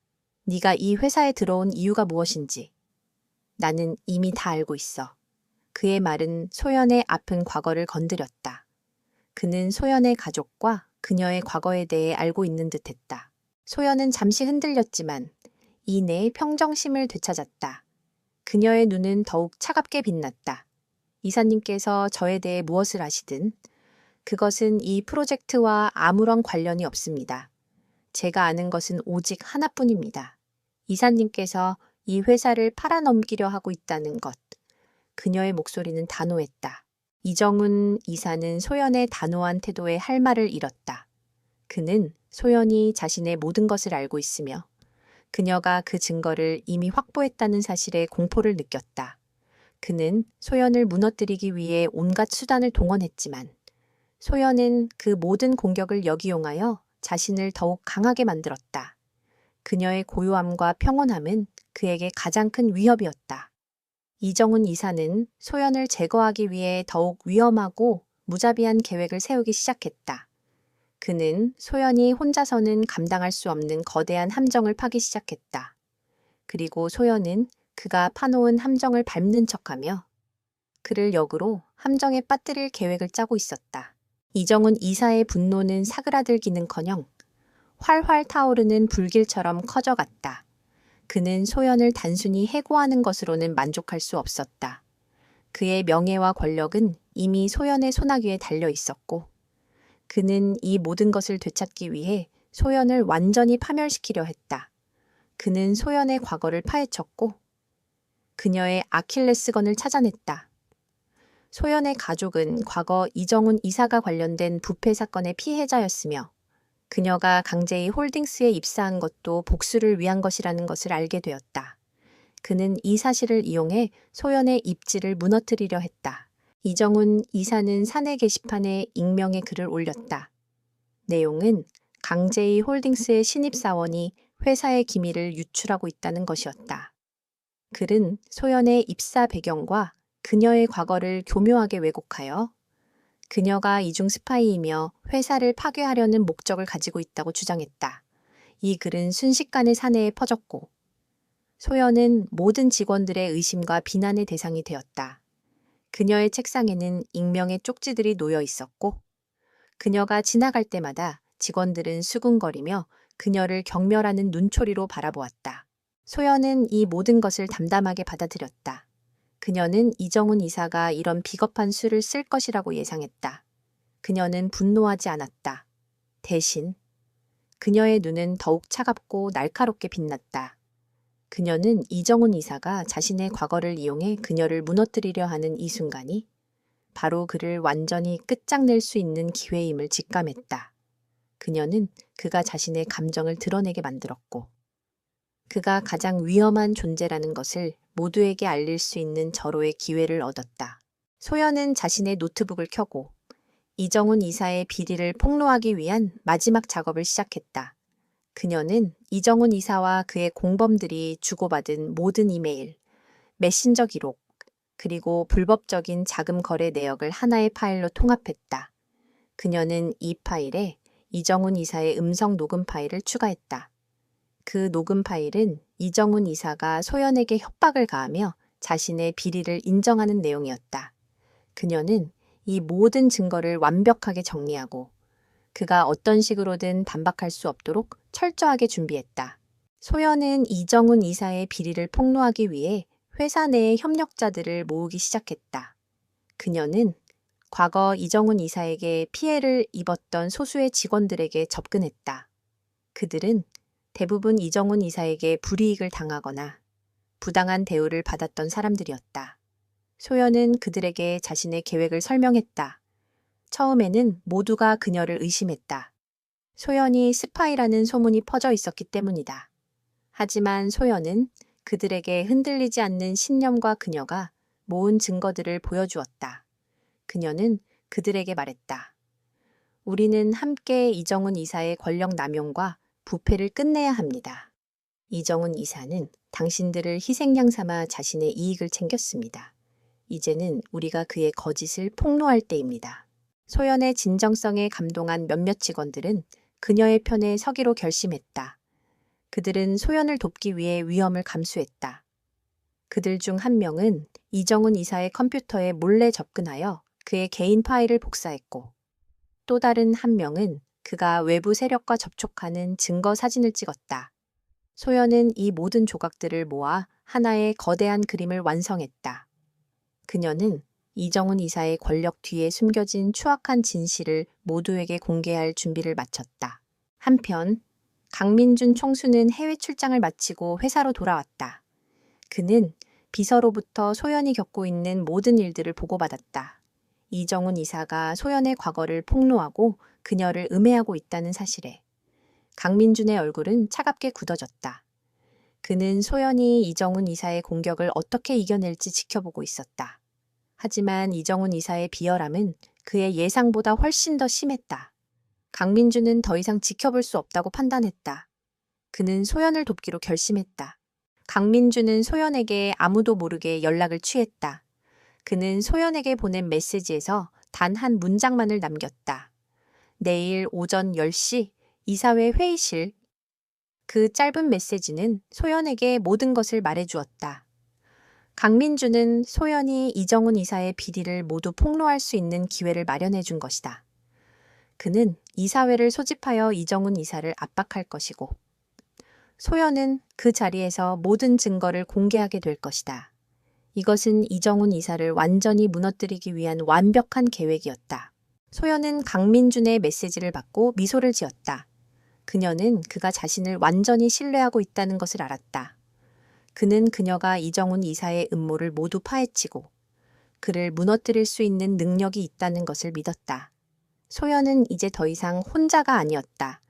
네가 이 회사에 들어온 이유가 무엇인지. 나는 이미 다 알고 있어. 그의 말은 소연의 아픈 과거를 건드렸다. 그는 소연의 가족과 그녀의 과거에 대해 알고 있는 듯했다. 소연은 잠시 흔들렸지만 이내 평정심을 되찾았다. 그녀의 눈은 더욱 차갑게 빛났다. 이사님께서 저에 대해 무엇을 아시든 그것은 이 프로젝트와 아무런 관련이 없습니다. 제가 아는 것은 오직 하나뿐입니다. 이사님께서 이 회사를 팔아넘기려 하고 있다는 것. 그녀의 목소리는 단호했다. 이정훈 이사는 소연의 단호한 태도에 할 말을 잃었다. 그는 소연이 자신의 모든 것을 알고 있으며 그녀가 그 증거를 이미 확보했다는 사실에 공포를 느꼈다. 그는 소연을 무너뜨리기 위해 온갖 수단을 동원했지만 소연은 그 모든 공격을 역이용하여 자신을 더욱 강하게 만들었다. 그녀의 고요함과 평온함은 그에게 가장 큰 위협이었다. 이정훈 이사는 소연을 제거하기 위해 더욱 위험하고 무자비한 계획을 세우기 시작했다. 그는 소연이 혼자서는 감당할 수 없는 거대한 함정을 파기 시작했다. 그리고 소연은 그가 파놓은 함정을 밟는 척하며 그를 역으로 함정에 빠뜨릴 계획을 짜고 있었다. 이정훈 이사의 분노는 사그라들기는커녕 활활 타오르는 불길처럼 커져갔다. 그는 소연을 단순히 해고하는 것으로는 만족할 수 없었다. 그의 명예와 권력은 이미 소연의 소나기에 달려 있었고 그는 이 모든 것을 되찾기 위해 소연을 완전히 파멸시키려 했다. 그는 소연의 과거를 파헤쳤고 그녀의 아킬레스건을 찾아냈다. 소연의 가족은 과거 이정훈 이사가 관련된 부패 사건의 피해자였으며 그녀가 강제히 홀딩스에 입사한 것도 복수를 위한 것이라는 것을 알게 되었다. 그는 이 사실을 이용해 소연의 입지를 무너뜨리려 했다. 이정훈 이사는 사내 게시판에 익명의 글을 올렸다. 내용은 강제히 홀딩스의 신입사원이 회사의 기밀을 유출하고 있다는 것이었다. 글은 소연의 입사 배경과 그녀의 과거를 교묘하게 왜곡하여 그녀가 이중 스파이이며 회사를 파괴하려는 목적을 가지고 있다고 주장했다. 이 글은 순식간에 사내에 퍼졌고 소연은 모든 직원들의 의심과 비난의 대상이 되었다. 그녀의 책상에는 익명의 쪽지들이 놓여 있었고 그녀가 지나갈 때마다 직원들은 수군거리며 그녀를 경멸하는 눈초리로 바라보았다. 소연은 이 모든 것을 담담하게 받아들였다. 그녀는 이정훈 이사가 이런 비겁한 수를 쓸 것이라고 예상했다. 그녀는 분노하지 않았다. 대신 그녀의 눈은 더욱 차갑고 날카롭게 빛났다. 그녀는 이정훈 이사가 자신의 과거를 이용해 그녀를 무너뜨리려 하는 이 순간이 바로 그를 완전히 끝장낼 수 있는 기회임을 직감했다. 그녀는 그가 자신의 감정을 드러내게 만들었고 그가 가장 위험한 존재라는 것을 모두에게 알릴 수 있는 절호의 기회를 얻었다. 소연은 자신의 노트북을 켜고 이정훈 이사의 비리를 폭로하기 위한 마지막 작업을 시작했다. 그녀는 이정훈 이사와 그의 공범들이 주고받은 모든 이메일, 메신저 기록, 그리고 불법적인 자금 거래 내역을 하나의 파일로 통합했다. 그녀는 이 파일에 이정훈 이사의 음성 녹음 파일을 추가했다. 그 녹음 파일은 이정훈 이사가 소연에게 협박을 가하며 자신의 비리를 인정하는 내용이었다. 그녀는 이 모든 증거를 완벽하게 정리하고 그가 어떤 식으로든 반박할 수 없도록 철저하게 준비했다. 소연은 이정훈 이사의 비리를 폭로하기 위해 회사 내의 협력자들을 모으기 시작했다. 그녀는 과거 이정훈 이사에게 피해를 입었던 소수의 직원들에게 접근했다. 그들은 대부분 이정훈 이사에게 불이익을 당하거나 부당한 대우를 받았던 사람들이었다. 소연은 그들에게 자신의 계획을 설명했다. 처음에는 모두가 그녀를 의심했다. 소연이 스파이라는 소문이 퍼져 있었기 때문이다. 하지만 소연은 그들에게 흔들리지 않는 신념과 그녀가 모은 증거들을 보여주었다. 그녀는 그들에게 말했다. 우리는 함께 이정훈 이사의 권력 남용과 부패를 끝내야 합니다. 이정훈 이사는 당신들을 희생양 삼아 자신의 이익을 챙겼습니다. 이제는 우리가 그의 거짓을 폭로할 때입니다. 소연의 진정성에 감동한 몇몇 직원들은 그녀의 편에 서기로 결심했다. 그들은 소연을 돕기 위해 위험을 감수했다. 그들 중 한 명은 이정훈 이사의 컴퓨터에 몰래 접근하여 그의 개인 파일을 복사했고 또 다른 한 명은 그가 외부 세력과 접촉하는 증거 사진을 찍었다. 소연은 이 모든 조각들을 모아 하나의 거대한 그림을 완성했다. 그녀는 이정훈 이사의 권력 뒤에 숨겨진 추악한 진실을 모두에게 공개할 준비를 마쳤다. 한편 강민준 총수는 해외 출장을 마치고 회사로 돌아왔다. 그는 비서로부터 소연이 겪고 있는 모든 일들을 보고받았다. 이정훈 이사가 소연의 과거를 폭로하고 그녀를 음해하고 있다는 사실에 강민준의 얼굴은 차갑게 굳어졌다. 그는 소연이 이정훈 이사의 공격을 어떻게 이겨낼지 지켜보고 있었다. 하지만 이정훈 이사의 비열함은 그의 예상보다 훨씬 더 심했다. 강민준은 더 이상 지켜볼 수 없다고 판단했다. 그는 소연을 돕기로 결심했다. 강민준은 소연에게 아무도 모르게 연락을 취했다. 그는 소연에게 보낸 메시지에서 단 한 문장만을 남겼다. 내일 오전 10시 이사회 회의실. 그 짧은 메시지는 소연에게 모든 것을 말해주었다. 강민준은 소연이 이정훈 이사의 비리를 모두 폭로할 수 있는 기회를 마련해 준 것이다. 그는 이사회를 소집하여 이정훈 이사를 압박할 것이고, 소연은 그 자리에서 모든 증거를 공개하게 될 것이다. 이것은 이정훈 이사를 완전히 무너뜨리기 위한 완벽한 계획이었다. 소연은 강민준의 메시지를 받고 미소를 지었다. 그녀는 그가 자신을 완전히 신뢰하고 있다는 것을 알았다. 그는 그녀가 이정훈 이사의 음모를 모두 파헤치고 그를 무너뜨릴 수 있는 능력이 있다는 것을 믿었다. 소연은 이제 더 이상 혼자가 아니었다.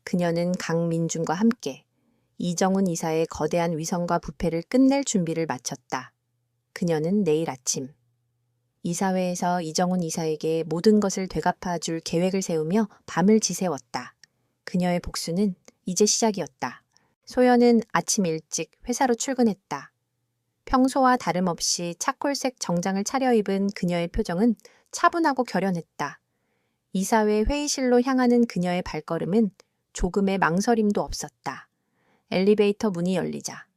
그녀는 강민준과 함께 이정훈 이사의 거대한 위선과 부패를 끝낼 준비를 마쳤다. 그녀는 내일 아침 이사회에서 이정훈 이사에게 모든 것을 되갚아 줄 계획을 세우며 밤을 지새웠다. 그녀의 복수는 이제 시작이었다. 소연은 아침 일찍 회사로 출근했다. 평소와 다름없이 차콜색 정장을 차려입은 그녀의 표정은 차분하고 결연했다. 이사회 회의실로 향하는 그녀의 발걸음은 조금의 망설임도 없었다. 엘리베이터 문이 열리자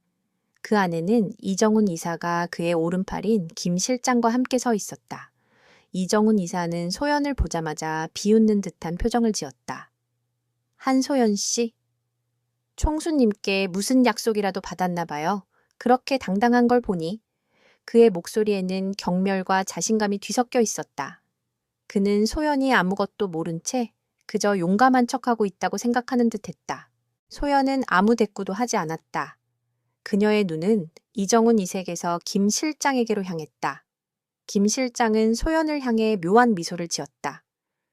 그 안에는 이정훈 이사가 그의 오른팔인 김 실장과 함께 서 있었다. 이정훈 이사는 소연을 보자마자 비웃는 듯한 표정을 지었다. 한소연 씨? 총수님께 무슨 약속이라도 받았나 봐요. 그렇게 당당한 걸 보니 그의 목소리에는 경멸과 자신감이 뒤섞여 있었다. 그는 소연이 아무것도 모른 채 그저 용감한 척하고 있다고 생각하는 듯했다. 소연은 아무 대꾸도 하지 않았다. 그녀의 눈은 이정훈 이색에서 김 실장에게로 향했다. 김 실장은 소연을 향해 묘한 미소를 지었다.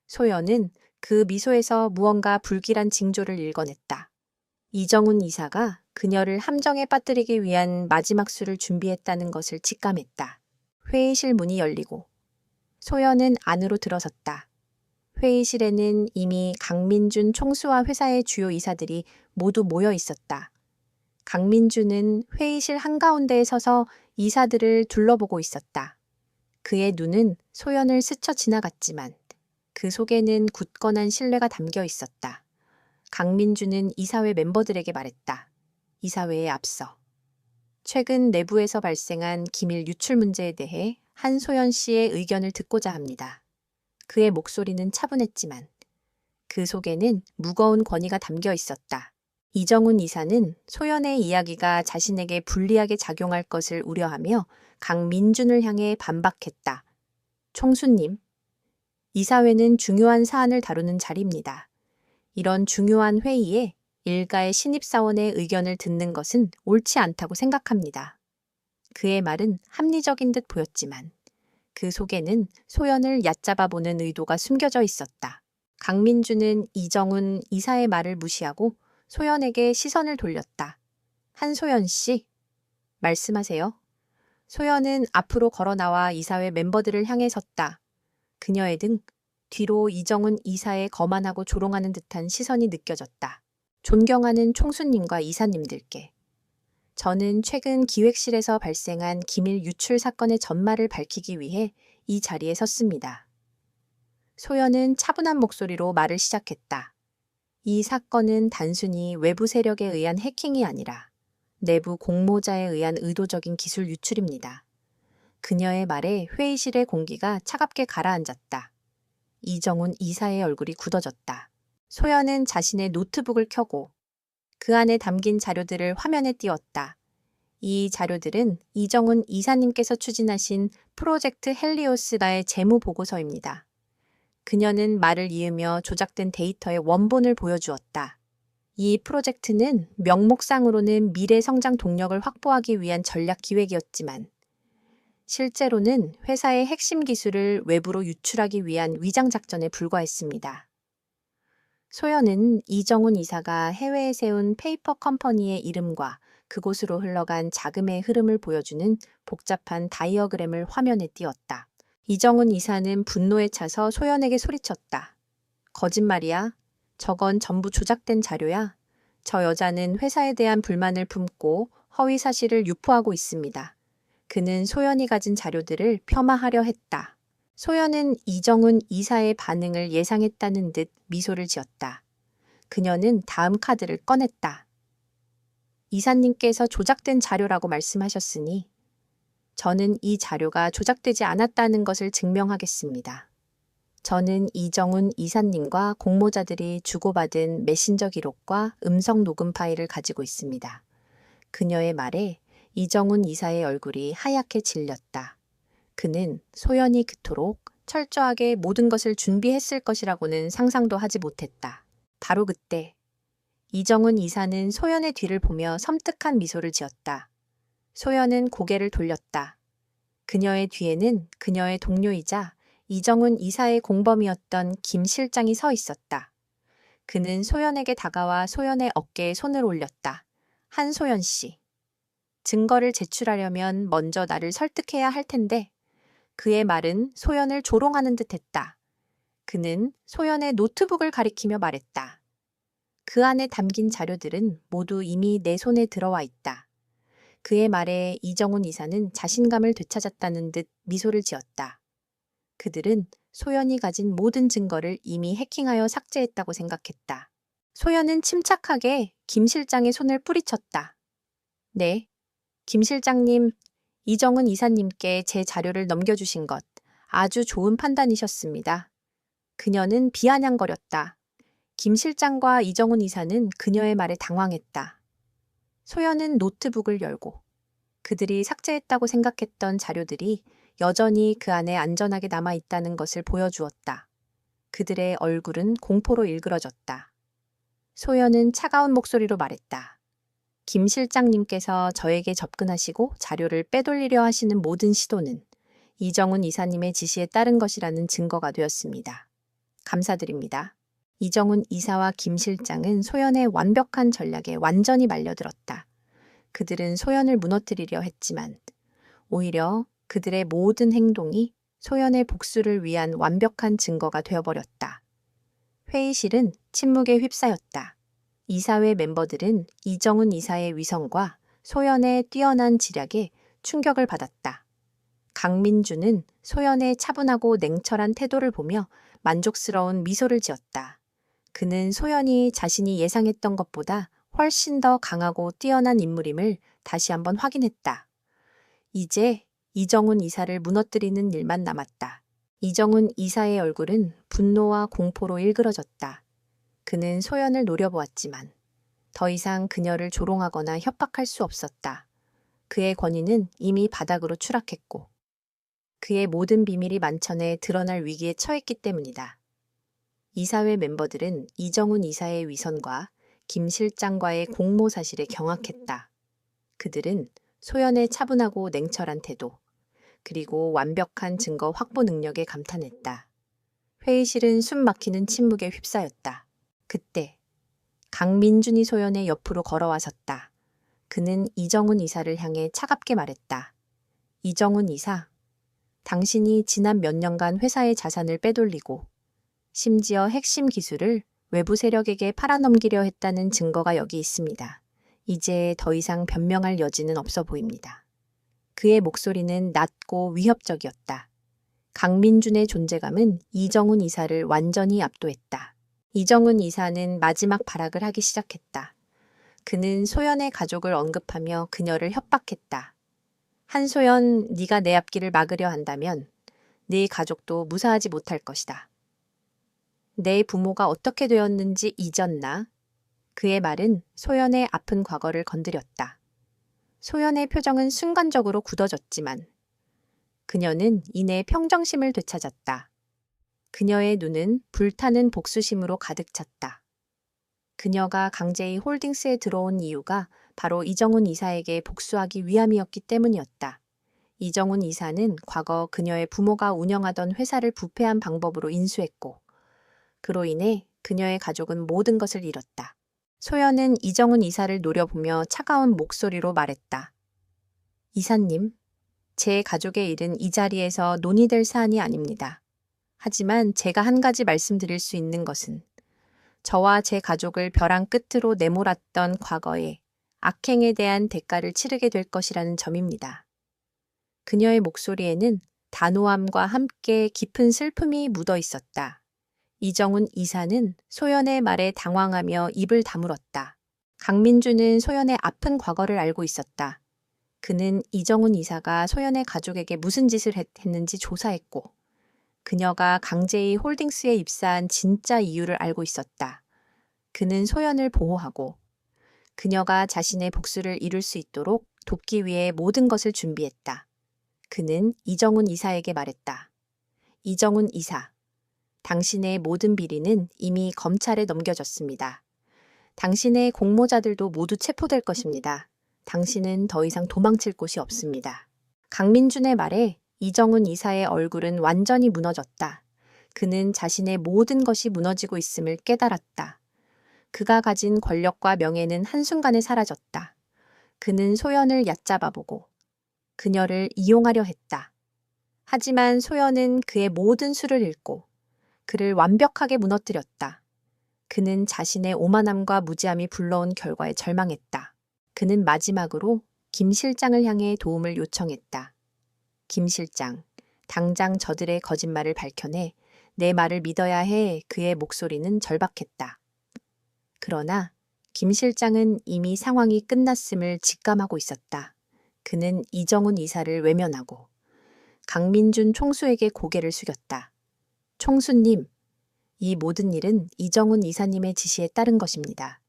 소연은 그 미소에서 무언가 불길한 징조를 읽어냈다. 이정훈 이사가 그녀를 함정에 빠뜨리기 위한 마지막 수를 준비했다는 것을 직감했다. 회의실 문이 열리고 소연은 안으로 들어섰다. 회의실에는 이미 강민준 총수와 회사의 주요 이사들이 모두 모여 있었다. 강민준은 회의실 한가운데에 서서 이사들을 둘러보고 있었다. 그의 눈은 소연을 스쳐 지나갔지만 그 속에는 굳건한 신뢰가 담겨 있었다. 강민준은 이사회 멤버들에게 말했다. 이사회에 앞서 최근 내부에서 발생한 기밀 유출 문제에 대해 한소연 씨의 의견을 듣고자 합니다. 그의 목소리는 차분했지만 그 속에는 무거운 권위가 담겨 있었다. 이정훈 이사는 소연의 이야기가 자신에게 불리하게 작용할 것을 우려하며 강민준을 향해 반박했다. 총수님, 이사회는 중요한 사안을 다루는 자리입니다. 이런 중요한 회의에 일가의 신입사원의 의견을 듣는 것은 옳지 않다고 생각합니다. 그의 말은 합리적인 듯 보였지만 그 속에는 소연을 얕잡아 보는 의도가 숨겨져 있었다. 강민준은 이정훈 이사의 말을 무시하고 소연에게 시선을 돌렸다. 한소연 씨, 말씀하세요. 소연은 앞으로 걸어 나와 이사회 멤버들을 향해 섰다. 그녀의 등 뒤로 이정훈 이사의 거만하고 조롱하는 듯한 시선이 느껴졌다. 존경하는 총수님과 이사님들께 저는 최근 기획실에서 발생한 기밀 유출 사건의 전말을 밝히기 위해 이 자리에 섰습니다. 소연은 차분한 목소리로 말을 시작했다. 이 사건은 단순히 외부 세력에 의한 해킹이 아니라 내부 공모자에 의한 의도적인 기술 유출입니다. 그녀의 말에 회의실의 공기가 차갑게 가라앉았다. 이정훈 이사의 얼굴이 굳어졌다. 소연은 자신의 노트북을 켜고 그 안에 담긴 자료들을 화면에 띄웠다. 이 자료들은 이정훈 이사님께서 추진하신 프로젝트 헬리오스라의 재무 보고서입니다. 그녀는 말을 이으며 조작된 데이터의 원본을 보여주었다. 이 프로젝트는 명목상으로는 미래 성장 동력을 확보하기 위한 전략 기획이었지만 실제로는 회사의 핵심 기술을 외부로 유출하기 위한 위장 작전에 불과했습니다. 소연은 이정훈 이사가 해외에 세운 페이퍼 컴퍼니의 이름과 그곳으로 흘러간 자금의 흐름을 보여주는 복잡한 다이어그램을 화면에 띄웠다. 이정훈 이사는 분노에 차서 소연에게 소리쳤다. 거짓말이야. 저건 전부 조작된 자료야. 저 여자는 회사에 대한 불만을 품고 허위 사실을 유포하고 있습니다. 그는 소연이 가진 자료들을 폄하하려 했다. 소연은 이정훈 이사의 반응을 예상했다는 듯 미소를 지었다. 그녀는 다음 카드를 꺼냈다. 이사님께서 조작된 자료라고 말씀하셨으니 저는 이 자료가 조작되지 않았다는 것을 증명하겠습니다. 저는 이정훈 이사님과 공모자들이 주고받은 메신저 기록과 음성 녹음 파일을 가지고 있습니다. 그녀의 말에 이정훈 이사의 얼굴이 하얗게 질렸다. 그는 소연이 그토록 철저하게 모든 것을 준비했을 것이라고는 상상도 하지 못했다. 바로 그때 이정훈 이사는 소연의 뒤를 보며 섬뜩한 미소를 지었다. 소연은 고개를 돌렸다. 그녀의 뒤에는 그녀의 동료이자 이정훈 이사의 공범이었던 김 실장이 서 있었다. 그는 소연에게 다가와 소연의 어깨에 손을 올렸다. 한소연 씨. 증거를 제출하려면 먼저 나를 설득해야 할 텐데 그의 말은 소연을 조롱하는 듯했다. 그는 소연의 노트북을 가리키며 말했다. 그 안에 담긴 자료들은 모두 이미 내 손에 들어와 있다. 그의 말에 이정훈 이사는 자신감을 되찾았다는 듯 미소를 지었다. 그들은 소연이 가진 모든 증거를 이미 해킹하여 삭제했다고 생각했다. 소연은 침착하게 김 실장의 손을 뿌리쳤다. 네, 김 실장님, 이정훈 이사님께 제 자료를 넘겨주신 것 아주 좋은 판단이셨습니다. 그녀는 비아냥거렸다. 김 실장과 이정훈 이사는 그녀의 말에 당황했다. 소연은 노트북을 열고 그들이 삭제했다고 생각했던 자료들이 여전히 그 안에 안전하게 남아있다는 것을 보여주었다. 그들의 얼굴은 공포로 일그러졌다. 소연은 차가운 목소리로 말했다. 김 실장님께서 저에게 접근하시고 자료를 빼돌리려 하시는 모든 시도는 이정훈 이사님의 지시에 따른 것이라는 증거가 되었습니다. 감사드립니다. 이정훈 이사와 김 실장은 소연의 완벽한 전략에 완전히 말려들었다. 그들은 소연을 무너뜨리려 했지만 오히려 그들의 모든 행동이 소연의 복수를 위한 완벽한 증거가 되어버렸다. 회의실은 침묵에 휩싸였다. 이사회 멤버들은 이정훈 이사의 위성과 소연의 뛰어난 지략에 충격을 받았다. 강민주는 소연의 차분하고 냉철한 태도를 보며 만족스러운 미소를 지었다. 그는 소연이 자신이 예상했던 것보다 훨씬 더 강하고 뛰어난 인물임을 다시 한번 확인했다. 이제 이정훈 이사를 무너뜨리는 일만 남았다. 이정훈 이사의 얼굴은 분노와 공포로 일그러졌다. 그는 소연을 노려보았지만 더 이상 그녀를 조롱하거나 협박할 수 없었다. 그의 권위는 이미 바닥으로 추락했고 그의 모든 비밀이 만천에 드러날 위기에 처했기 때문이다. 이사회 멤버들은 이정훈 이사의 위선과 김 실장과의 공모 사실에 경악했다. 그들은 소연의 차분하고 냉철한 태도, 그리고 완벽한 증거 확보 능력에 감탄했다. 회의실은 숨 막히는 침묵에 휩싸였다. 그때 강민준이 소연의 옆으로 걸어와 섰다. 그는 이정훈 이사를 향해 차갑게 말했다. 이정훈 이사, 당신이 지난 몇 년간 회사의 자산을 빼돌리고 심지어 핵심 기술을 외부 세력에게 팔아넘기려 했다는 증거가 여기 있습니다. 이제 더 이상 변명할 여지는 없어 보입니다. 그의 목소리는 낮고 위협적이었다. 강민준의 존재감은 이정훈 이사를 완전히 압도했다. 이정훈 이사는 마지막 발악을 하기 시작했다. 그는 소연의 가족을 언급하며 그녀를 협박했다. 한소연, 네가 내 앞길을 막으려 한다면 네 가족도 무사하지 못할 것이다. 내 부모가 어떻게 되었는지 잊었나? 그의 말은 소연의 아픈 과거를 건드렸다. 소연의 표정은 순간적으로 굳어졌지만 그녀는 이내 평정심을 되찾았다. 그녀의 눈은 불타는 복수심으로 가득 찼다. 그녀가 강제히 홀딩스에 들어온 이유가 바로 이정훈 이사에게 복수하기 위함이었기 때문이었다. 이정훈 이사는 과거 그녀의 부모가 운영하던 회사를 부패한 방법으로 인수했고 그로 인해 그녀의 가족은 모든 것을 잃었다. 소연은 이정훈 이사를 노려보며 차가운 목소리로 말했다. 이사님, 제 가족의 일은 이 자리에서 논의될 사안이 아닙니다. 하지만 제가 한 가지 말씀드릴 수 있는 것은 저와 제 가족을 벼랑 끝으로 내몰았던 과거의 악행에 대한 대가를 치르게 될 것이라는 점입니다. 그녀의 목소리에는 단호함과 함께 깊은 슬픔이 묻어 있었다. 이정훈 이사는 소연의 말에 당황하며 입을 다물었다. 강민주는 소연의 아픈 과거를 알고 있었다. 그는 이정훈 이사가 소연의 가족에게 무슨 짓을 했는지 조사했고 그녀가 강제히 홀딩스에 입사한 진짜 이유를 알고 있었다. 그는 소연을 보호하고 그녀가 자신의 복수를 이룰 수 있도록 돕기 위해 모든 것을 준비했다. 그는 이정훈 이사에게 말했다. 이정훈 이사, 당신의 모든 비리는 이미 검찰에 넘겨졌습니다. 당신의 공모자들도 모두 체포될 것입니다. 당신은 더 이상 도망칠 곳이 없습니다. 강민준의 말에 이정훈 이사의 얼굴은 완전히 무너졌다. 그는 자신의 모든 것이 무너지고 있음을 깨달았다. 그가 가진 권력과 명예는 한순간에 사라졌다. 그는 소연을 얕잡아보고 그녀를 이용하려 했다. 하지만 소연은 그의 모든 수를 잃고 그를 완벽하게 무너뜨렸다. 그는 자신의 오만함과 무지함이 불러온 결과에 절망했다. 그는 마지막으로 김 실장을 향해 도움을 요청했다. 김 실장, 당장 저들의 거짓말을 밝혀내 내 말을 믿어야 해. 그의 목소리는 절박했다. 그러나 김 실장은 이미 상황이 끝났음을 직감하고 있었다. 그는 이정훈 이사를 외면하고 강민준 총수에게 고개를 숙였다. 총수님, 이 모든 일은 이정훈 이사님의 지시에 따른 것입니다.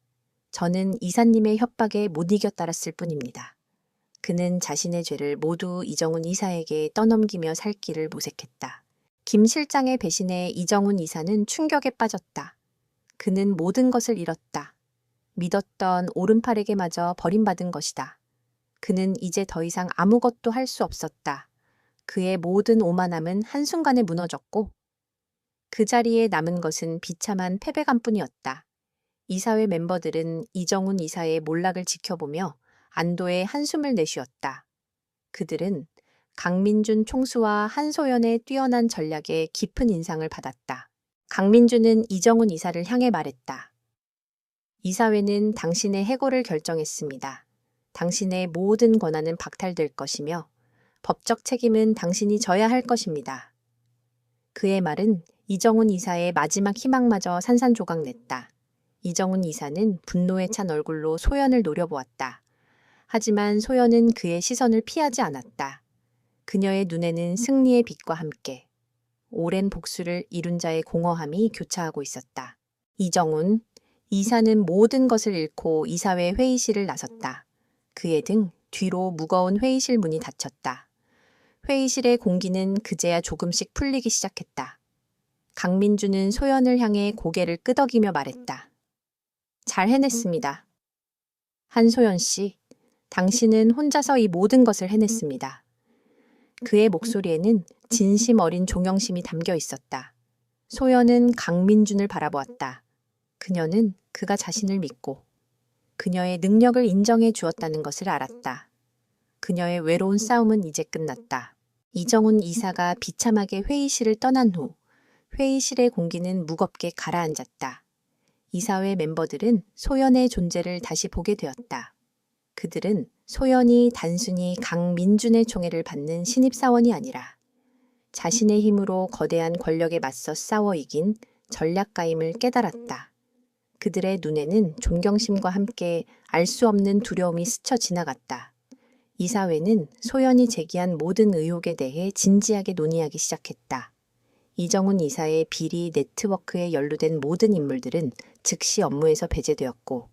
저는 이사님의 협박에 못 이겨 따랐을 뿐입니다. 그는 자신의 죄를 모두 이정훈 이사에게 떠넘기며 살 길을 모색했다. 김 실장의 배신에 이정훈 이사는 충격에 빠졌다. 그는 모든 것을 잃었다. 믿었던 오른팔에게마저 버림받은 것이다. 그는 이제 더 이상 아무것도 할 수 없었다. 그의 모든 오만함은 한순간에 무너졌고 그 자리에 남은 것은 비참한 패배감뿐이었다. 이사회 멤버들은 이정훈 이사의 몰락을 지켜보며 안도의 한숨을 내쉬었다. 그들은 강민준 총수와 한소연의 뛰어난 전략에 깊은 인상을 받았다. 강민준은 이정훈 이사를 향해 말했다. 이사회는 당신의 해고를 결정했습니다. 당신의 모든 권한은 박탈될 것이며 법적 책임은 당신이 져야 할 것입니다. 그의 말은 이정훈 이사의 마지막 희망마저 산산조각냈다. 이정훈 이사는 분노에 찬 얼굴로 소연을 노려보았다. 하지만 소연은 그의 시선을 피하지 않았다. 그녀의 눈에는 승리의 빛과 함께 오랜 복수를 이룬 자의 공허함이 교차하고 있었다. 이정훈, 이사는 모든 것을 잃고 이사회 회의실을 나섰다. 그의 등 뒤로 무거운 회의실 문이 닫혔다. 회의실의 공기는 그제야 조금씩 풀리기 시작했다. 강민주는 소연을 향해 고개를 끄덕이며 말했다. 잘 해냈습니다. 한소연 씨, 당신은 혼자서 이 모든 것을 해냈습니다. 그의 목소리에는 진심 어린 종영심이 담겨 있었다. 소연은 강민준을 바라보았다. 그녀는 그가 자신을 믿고 그녀의 능력을 인정해 주었다는 것을 알았다. 그녀의 외로운 싸움은 이제 끝났다. 이정훈 이사가 비참하게 회의실을 떠난 후 회의실의 공기는 무겁게 가라앉았다. 이사회 멤버들은 소연의 존재를 다시 보게 되었다. 그들은 소연이 단순히 강민준의 총애를 받는 신입사원이 아니라 자신의 힘으로 거대한 권력에 맞서 싸워 이긴 전략가임을 깨달았다. 그들의 눈에는 존경심과 함께 알 수 없는 두려움이 스쳐 지나갔다. 이사회는 소연이 제기한 모든 의혹에 대해 진지하게 논의하기 시작했다. 이정훈 이사의 비리 네트워크에 연루된 모든 인물들은 즉시 업무에서 배제되었고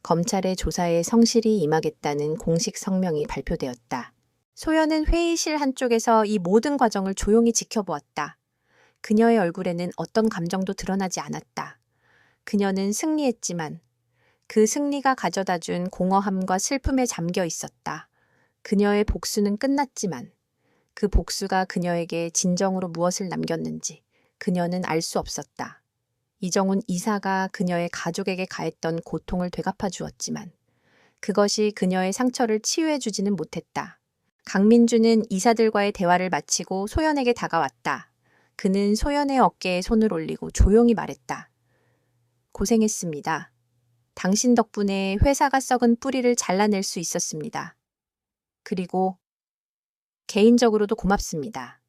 검찰의 조사에 성실히 임하겠다는 공식 성명이 발표되었다. 소연은 회의실 한쪽에서 이 모든 과정을 조용히 지켜보았다. 그녀의 얼굴에는 어떤 감정도 드러나지 않았다. 그녀는 승리했지만 그 승리가 가져다준 공허함과 슬픔에 잠겨 있었다. 그녀의 복수는 끝났지만 그 복수가 그녀에게 진정으로 무엇을 남겼는지 그녀는 알 수 없었다. 이정훈 이사가 그녀의 가족에게 가했던 고통을 되갚아 주었지만 그것이 그녀의 상처를 치유해 주지는 못했다. 강민주는 이사들과의 대화를 마치고 소연에게 다가왔다. 그는 소연의 어깨에 손을 올리고 조용히 말했다. 고생했습니다. 당신 덕분에 회사가 썩은 뿌리를 잘라낼 수 있었습니다. 그리고 개인적으로도 고맙습니다.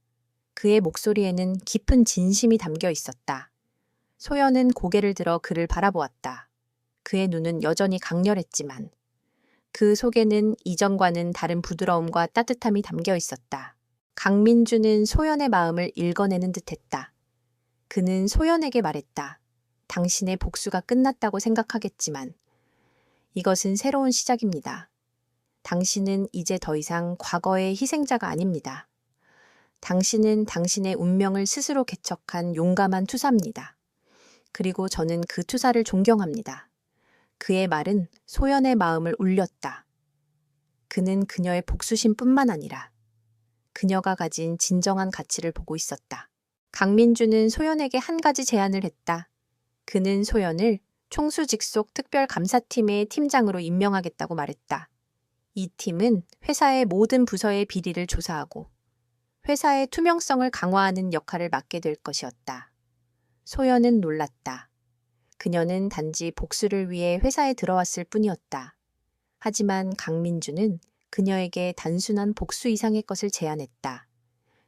그의 목소리에는 깊은 진심이 담겨 있었다. 소연은 고개를 들어 그를 바라보았다. 그의 눈은 여전히 강렬했지만 그 속에는 이전과는 다른 부드러움과 따뜻함이 담겨 있었다. 강민주는 소연의 마음을 읽어내는 듯했다. 그는 소연에게 말했다. 당신의 복수가 끝났다고 생각하겠지만 이것은 새로운 시작입니다. 당신은 이제 더 이상 과거의 희생자가 아닙니다. 당신은 당신의 운명을 스스로 개척한 용감한 투사입니다. 그리고 저는 그 투사를 존경합니다. 그의 말은 소연의 마음을 울렸다. 그는 그녀의 복수심뿐만 아니라 그녀가 가진 진정한 가치를 보고 있었다. 강민주는 소연에게 한 가지 제안을 했다. 그는 소연을 총수 직속 특별감사팀의 팀장으로 임명하겠다고 말했다. 이 팀은 회사의 모든 부서의 비리를 조사하고 회사의 투명성을 강화하는 역할을 맡게 될 것이었다. 소연은 놀랐다. 그녀는 단지 복수를 위해 회사에 들어왔을 뿐이었다. 하지만 강민주는 그녀에게 단순한 복수 이상의 것을 제안했다.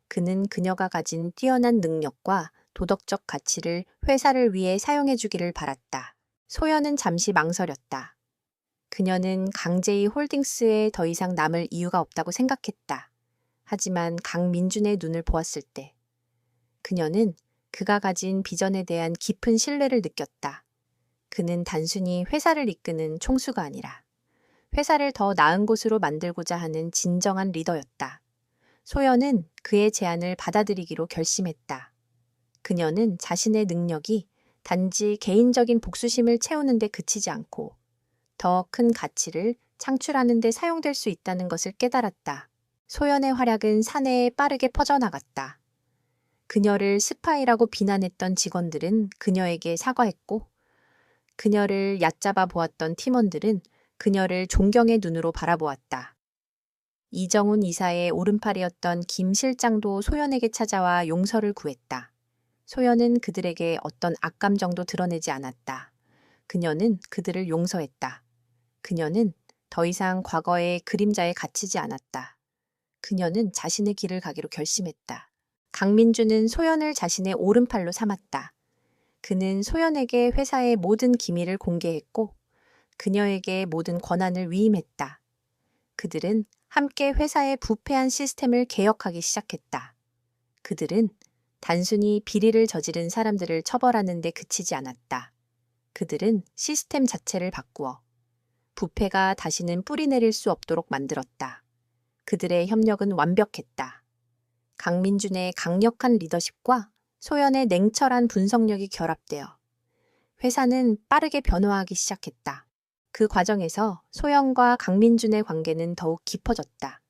그는 그녀가 가진 뛰어난 능력과 도덕적 가치를 회사를 위해 사용해 주기를 바랐다. 소연은 잠시 망설였다. 그녀는 강제이 홀딩스에 더 이상 남을 이유가 없다고 생각했다. 하지만 강민준의 눈을 보았을 때 그녀는 그가 가진 비전에 대한 깊은 신뢰를 느꼈다. 그는 단순히 회사를 이끄는 총수가 아니라 회사를 더 나은 곳으로 만들고자 하는 진정한 리더였다. 소연은 그의 제안을 받아들이기로 결심했다. 그녀는 자신의 능력이 단지 개인적인 복수심을 채우는 데 그치지 않고 더 큰 가치를 창출하는 데 사용될 수 있다는 것을 깨달았다. 소연의 활약은 사내에 빠르게 퍼져나갔다. 그녀를 스파이라고 비난했던 직원들은 그녀에게 사과했고 그녀를 얕잡아 보았던 팀원들은 그녀를 존경의 눈으로 바라보았다. 이정훈 이사의 오른팔이었던 김 실장도 소연에게 찾아와 용서를 구했다. 소연은 그들에게 어떤 악감정도 드러내지 않았다. 그녀는 그들을 용서했다. 그녀는 더 이상 과거의 그림자에 갇히지 않았다. 그녀는 자신의 길을 가기로 결심했다. 강민주는 소연을 자신의 오른팔로 삼았다. 그는 소연에게 회사의 모든 기밀을 공개했고 그녀에게 모든 권한을 위임했다. 그들은 함께 회사의 부패한 시스템을 개혁하기 시작했다. 그들은 단순히 비리를 저지른 사람들을 처벌하는 데 그치지 않았다. 그들은 시스템 자체를 바꾸어 부패가 다시는 뿌리내릴 수 없도록 만들었다. 그들의 협력은 완벽했다. 강민준의 강력한 리더십과 소연의 냉철한 분석력이 결합되어 회사는 빠르게 변화하기 시작했다. 그 과정에서 소연과 강민준의 관계는 더욱 깊어졌다.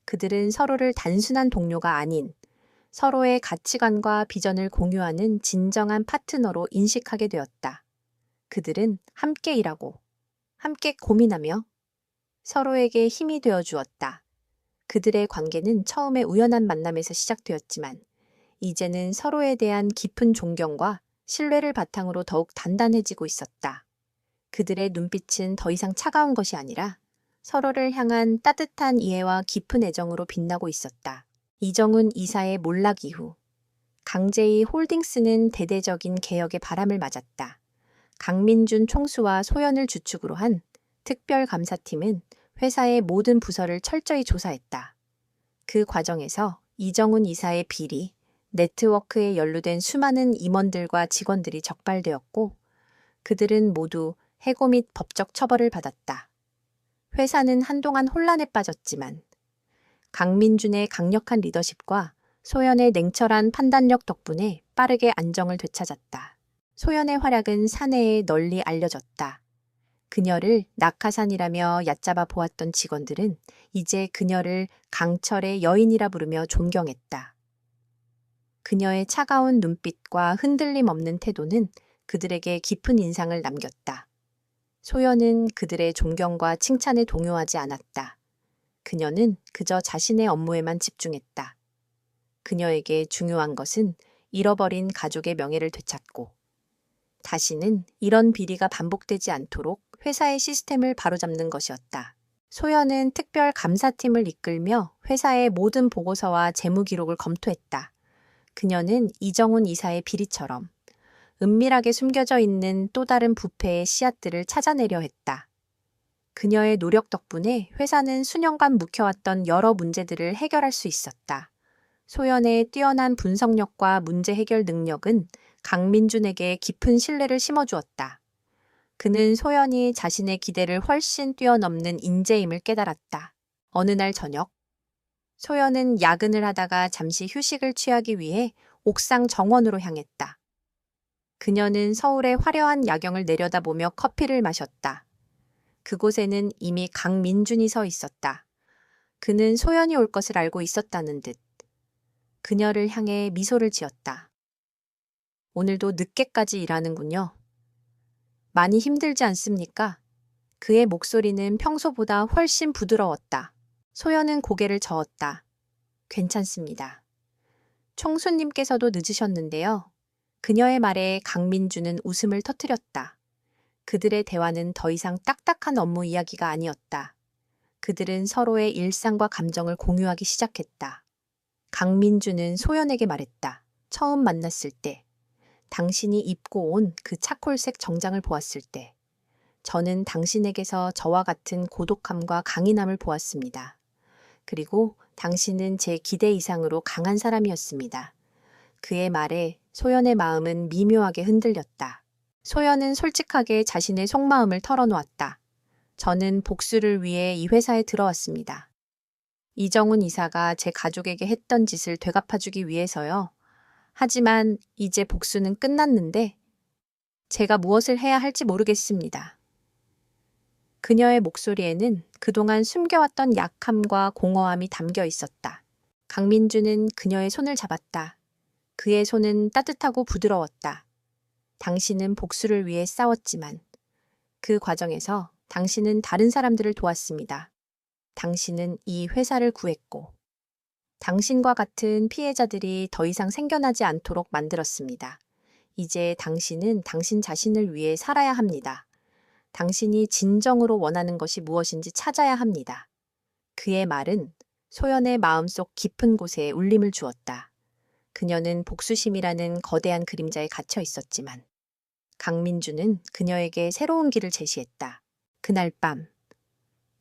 그들은 서로를 단순한 동료가 아닌 서로의 가치관과 비전을 공유하는 진정한 파트너로 인식하게 되었다. 그들은 함께 일하고 함께 고민하며 서로에게 힘이 되어 주었다. 그들의 관계는 처음에 우연한 만남에서 시작되었지만 이제는 서로에 대한 깊은 존경과 신뢰를 바탕으로 더욱 단단해지고 있었다. 그들의 눈빛은 더 이상 차가운 것이 아니라 서로를 향한 따뜻한 이해와 깊은 애정으로 빛나고 있었다. 이정훈 이사의 몰락 이후 강제이 홀딩스는 대대적인 개혁의 바람을 맞았다. 강민준 총수와 소연을 주축으로 한 특별감사팀은 회사의 모든 부서를 철저히 조사했다. 그 과정에서 이정훈 이사의 비리, 네트워크에 연루된 수많은 임원들과 직원들이 적발되었고 그들은 모두 해고 및 법적 처벌을 받았다. 회사는 한동안 혼란에 빠졌지만 강민준의 강력한 리더십과 소연의 냉철한 판단력 덕분에 빠르게 안정을 되찾았다. 소연의 활약은 사내에 널리 알려졌다. 그녀를 낙하산이라며 얕잡아 보았던 직원들은 이제 그녀를 강철의 여인이라 부르며 존경했다. 그녀의 차가운 눈빛과 흔들림 없는 태도는 그들에게 깊은 인상을 남겼다. 소연은 그들의 존경과 칭찬에 동요하지 않았다. 그녀는 그저 자신의 업무에만 집중했다. 그녀에게 중요한 것은 잃어버린 가족의 명예를 되찾고 다시는 이런 비리가 반복되지 않도록 회사의 시스템을 바로잡는 것이었다. 소연은 특별 감사팀을 이끌며 회사의 모든 보고서와 재무 기록을 검토했다. 그녀는 이정훈 이사의 비리처럼 은밀하게 숨겨져 있는 또 다른 부패의 씨앗들을 찾아내려 했다. 그녀의 노력 덕분에 회사는 수년간 묵혀왔던 여러 문제들을 해결할 수 있었다. 소연의 뛰어난 분석력과 문제 해결 능력은 강민준에게 깊은 신뢰를 심어주었다. 그는 소연이 자신의 기대를 훨씬 뛰어넘는 인재임을 깨달았다. 어느 날 저녁, 소연은 야근을 하다가 잠시 휴식을 취하기 위해 옥상 정원으로 향했다. 그녀는 서울의 화려한 야경을 내려다보며 커피를 마셨다. 그곳에는 이미 강민준이 서 있었다. 그는 소연이 올 것을 알고 있었다는 듯 그녀를 향해 미소를 지었다. 오늘도 늦게까지 일하는군요. 많이 힘들지 않습니까? 그의 목소리는 평소보다 훨씬 부드러웠다. 소연은 고개를 저었다. 괜찮습니다. 총수님께서도 늦으셨는데요. 그녀의 말에 강민준은 웃음을 터뜨렸다. 그들의 대화는 더 이상 딱딱한 업무 이야기가 아니었다. 그들은 서로의 일상과 감정을 공유하기 시작했다. 강민준은 소연에게 말했다. 처음 만났을 때, 당신이 입고 온 그 차콜색 정장을 보았을 때, 저는 당신에게서 저와 같은 고독함과 강인함을 보았습니다. 그리고 당신은 제 기대 이상으로 강한 사람이었습니다. 그의 말에 소연의 마음은 미묘하게 흔들렸다. 소연은 솔직하게 자신의 속마음을 털어놓았다. 저는 복수를 위해 이 회사에 들어왔습니다. 이정훈 이사가 제 가족에게 했던 짓을 되갚아주기 위해서요. 하지만 이제 복수는 끝났는데 제가 무엇을 해야 할지 모르겠습니다. 그녀의 목소리에는 그동안 숨겨왔던 약함과 공허함이 담겨 있었다. 강민주는 그녀의 손을 잡았다. 그의 손은 따뜻하고 부드러웠다. 당신은 복수를 위해 싸웠지만 그 과정에서 당신은 다른 사람들을 도왔습니다. 당신은 이 회사를 구했고 당신과 같은 피해자들이 더 이상 생겨나지 않도록 만들었습니다. 이제 당신은 당신 자신을 위해 살아야 합니다. 당신이 진정으로 원하는 것이 무엇인지 찾아야 합니다. 그의 말은 소연의 마음속 깊은 곳에 울림을 주었다. 그녀는 복수심이라는 거대한 그림자에 갇혀 있었지만 강민주는 그녀에게 새로운 길을 제시했다. 그날 밤,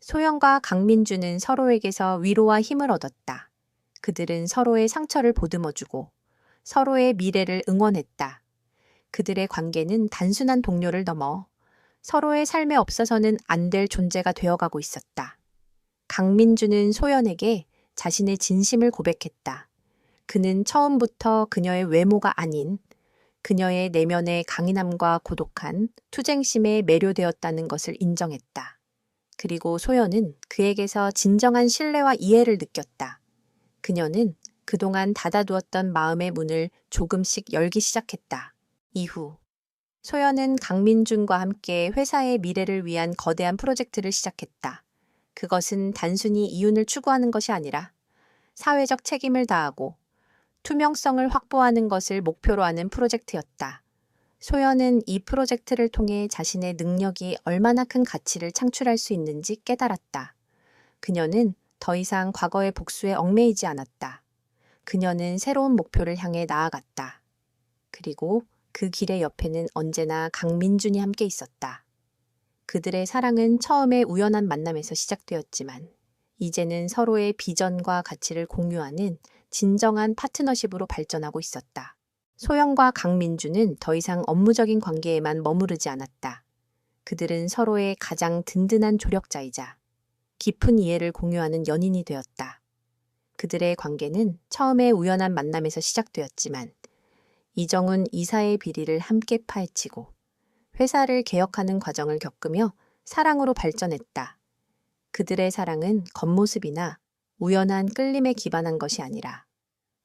소연과 강민주는 서로에게서 위로와 힘을 얻었다. 그들은 서로의 상처를 보듬어주고 서로의 미래를 응원했다. 그들의 관계는 단순한 동료를 넘어 서로의 삶에 없어서는 안 될 존재가 되어가고 있었다. 강민주는 소연에게 자신의 진심을 고백했다. 그는 처음부터 그녀의 외모가 아닌 그녀의 내면의 강인함과 고독한 투쟁심에 매료되었다는 것을 인정했다. 그리고 소연은 그에게서 진정한 신뢰와 이해를 느꼈다. 그녀는 그동안 닫아두었던 마음의 문을 조금씩 열기 시작했다. 이후 소연은 강민준과 함께 회사의 미래를 위한 거대한 프로젝트를 시작했다. 그것은 단순히 이윤을 추구하는 것이 아니라 사회적 책임을 다하고 투명성을 확보하는 것을 목표로 하는 프로젝트였다. 소연은 이 프로젝트를 통해 자신의 능력이 얼마나 큰 가치를 창출할 수 있는지 깨달았다. 그녀는 더 이상 과거의 복수에 얽매이지 않았다. 그녀는 새로운 목표를 향해 나아갔다. 그리고 그 길의 옆에는 언제나 강민준이 함께 있었다. 그들의 사랑은 처음에 우연한 만남에서 시작되었지만 이제는 서로의 비전과 가치를 공유하는 진정한 파트너십으로 발전하고 있었다. 소연과 강민주는 더 이상 업무적인 관계에만 머무르지 않았다. 그들은 서로의 가장 든든한 조력자이자 깊은 이해를 공유하는 연인이 되었다. 그들의 관계는 처음에 우연한 만남에서 시작되었지만 이정훈 이사의 비리를 함께 파헤치고 회사를 개혁하는 과정을 겪으며 사랑으로 발전했다. 그들의 사랑은 겉모습이나 우연한 끌림에 기반한 것이 아니라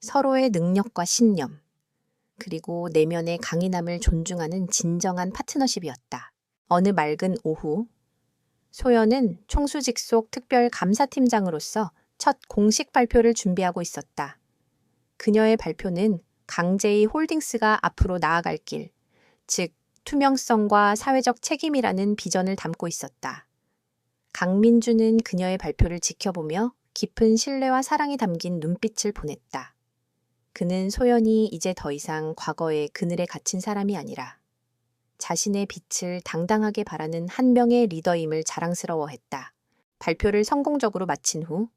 서로의 능력과 신념, 그리고 내면의 강인함을 존중하는 진정한 파트너십이었다. 어느 맑은 오후, 소연은 총수직속 특별 감사팀장으로서 첫 공식 발표를 준비하고 있었다. 그녀의 발표는 강제이 홀딩스가 앞으로 나아갈 길, 즉 투명성과 사회적 책임이라는 비전을 담고 있었다. 강민주는 그녀의 발표를 지켜보며 깊은 신뢰와 사랑이 담긴 눈빛을 보냈다. 그는 소연이 이제 더 이상 과거의 그늘에 갇힌 사람이 아니라 자신의 빛을 당당하게 바라는 한 명의 리더임을 자랑스러워했다. 발표를 성공적으로 마친 후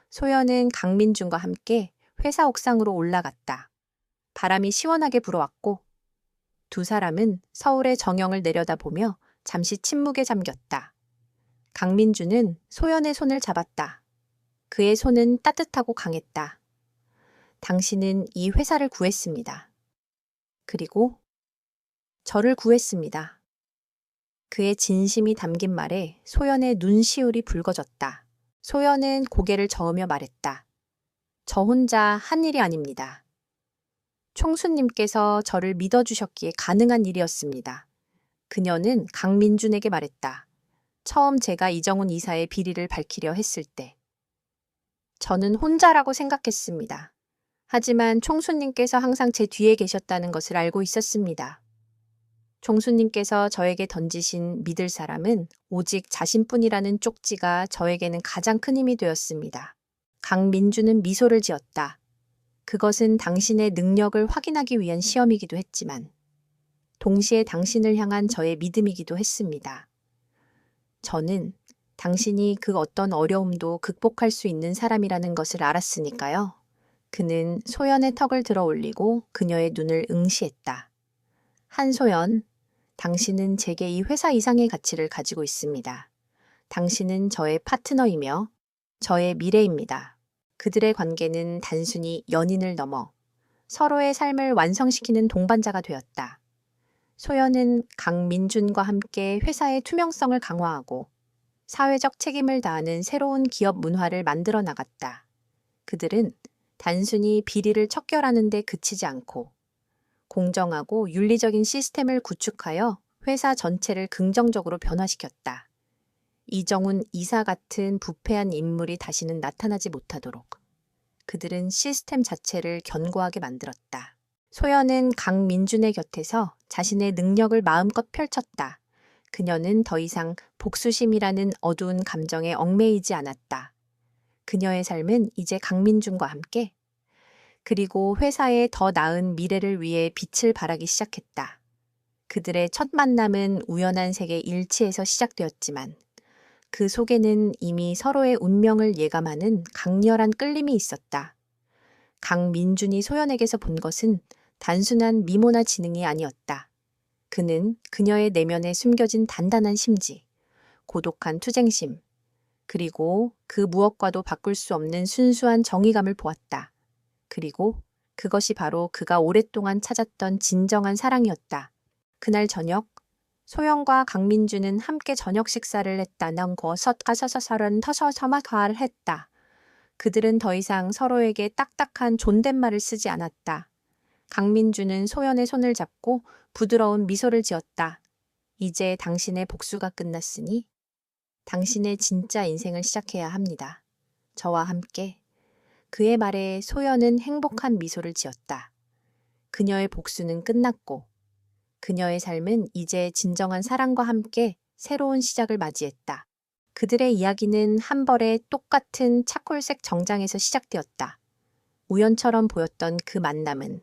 소연은 강민준과 함께 회사 옥상으로 올라갔다. 바람이 시원하게 불어왔고 두 사람은 서울의 정영을 내려다보며 잠시 침묵에 잠겼다. 강민준은 소연의 손을 잡았다. 그의 손은 따뜻하고 강했다. 당신은 이 회사를 구했습니다. 그리고 저를 구했습니다. 그의 진심이 담긴 말에 소연의 눈시울이 붉어졌다. 소연은 고개를 저으며 말했다. 저 혼자 한 일이 아닙니다. 총수님께서 저를 믿어주셨기에 가능한 일이었습니다. 그녀는 강민준에게 말했다. 처음 제가 이정훈 이사의 비리를 밝히려 했을 때 저는 혼자라고 생각했습니다. 하지만 총수님께서 항상 제 뒤에 계셨다는 것을 알고 있었습니다. 총수님께서 저에게 던지신 믿을 사람은 오직 자신뿐이라는 쪽지가 저에게는 가장 큰 힘이 되었습니다. 강민주는 미소를 지었다. 그것은 당신의 능력을 확인하기 위한 시험이기도 했지만 동시에 당신을 향한 저의 믿음이기도 했습니다. 저는 당신이 그 어떤 어려움도 극복할 수 있는 사람이라는 것을 알았으니까요. 그는 소연의 턱을 들어 올리고 그녀의 눈을 응시했다. 한소연, 당신은 제게 이 회사 이상의 가치를 가지고 있습니다. 당신은 저의 파트너이며 저의 미래입니다. 그들의 관계는 단순히 연인을 넘어 서로의 삶을 완성시키는 동반자가 되었다. 소연은 강민준과 함께 회사의 투명성을 강화하고 사회적 책임을 다하는 새로운 기업 문화를 만들어 나갔다. 그들은 단순히 비리를 척결하는 데 그치지 않고 공정하고 윤리적인 시스템을 구축하여 회사 전체를 긍정적으로 변화시켰다. 이정훈 이사 같은 부패한 인물이 다시는 나타나지 못하도록 그들은 시스템 자체를 견고하게 만들었다. 소연은 강민준의 곁에서 자신의 능력을 마음껏 펼쳤다. 그녀는 더 이상 복수심이라는 어두운 감정에 얽매이지 않았다. 그녀의 삶은 이제 강민준과 함께 그리고 회사의 더 나은 미래를 위해 빛을 발하기 시작했다. 그들의 첫 만남은 우연한 세계 일치에서 시작되었지만 그 속에는 이미 서로의 운명을 예감하는 강렬한 끌림이 있었다. 강민준이 소연에게서 본 것은 단순한 미모나 지능이 아니었다. 그는 그녀의 내면에 숨겨진 단단한 심지, 고독한 투쟁심, 그리고 그 무엇과도 바꿀 수 없는 순수한 정의감을 보았다. 그리고 그것이 바로 그가 오랫동안 찾았던 진정한 사랑이었다. 그날 저녁, 소영과 강민주는 함께 저녁 식사를 했다는 것을 가서서는 터서 서막화를 했다. 그들은 더 이상 서로에게 딱딱한 존댓말을 쓰지 않았다. 강민주는 소연의 손을 잡고 부드러운 미소를 지었다. 이제 당신의 복수가 끝났으니 당신의 진짜 인생을 시작해야 합니다. 저와 함께. 그의 말에 소연은 행복한 미소를 지었다. 그녀의 복수는 끝났고 그녀의 삶은 이제 진정한 사랑과 함께 새로운 시작을 맞이했다. 그들의 이야기는 한 벌의 똑같은 차콜색 정장에서 시작되었다. 우연처럼 보였던 그 만남은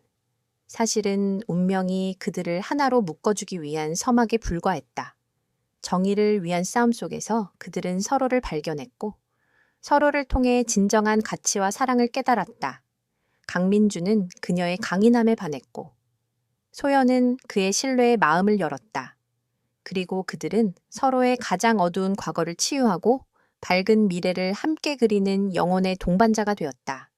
사실은 운명이 그들을 하나로 묶어주기 위한 서막에 불과했다. 정의를 위한 싸움 속에서 그들은 서로를 발견했고 서로를 통해 진정한 가치와 사랑을 깨달았다. 강민주는 그녀의 강인함에 반했고 소연은 그의 신뢰에 마음을 열었다. 그리고 그들은 서로의 가장 어두운 과거를 치유하고 밝은 미래를 함께 그리는 영혼의 동반자가 되었다.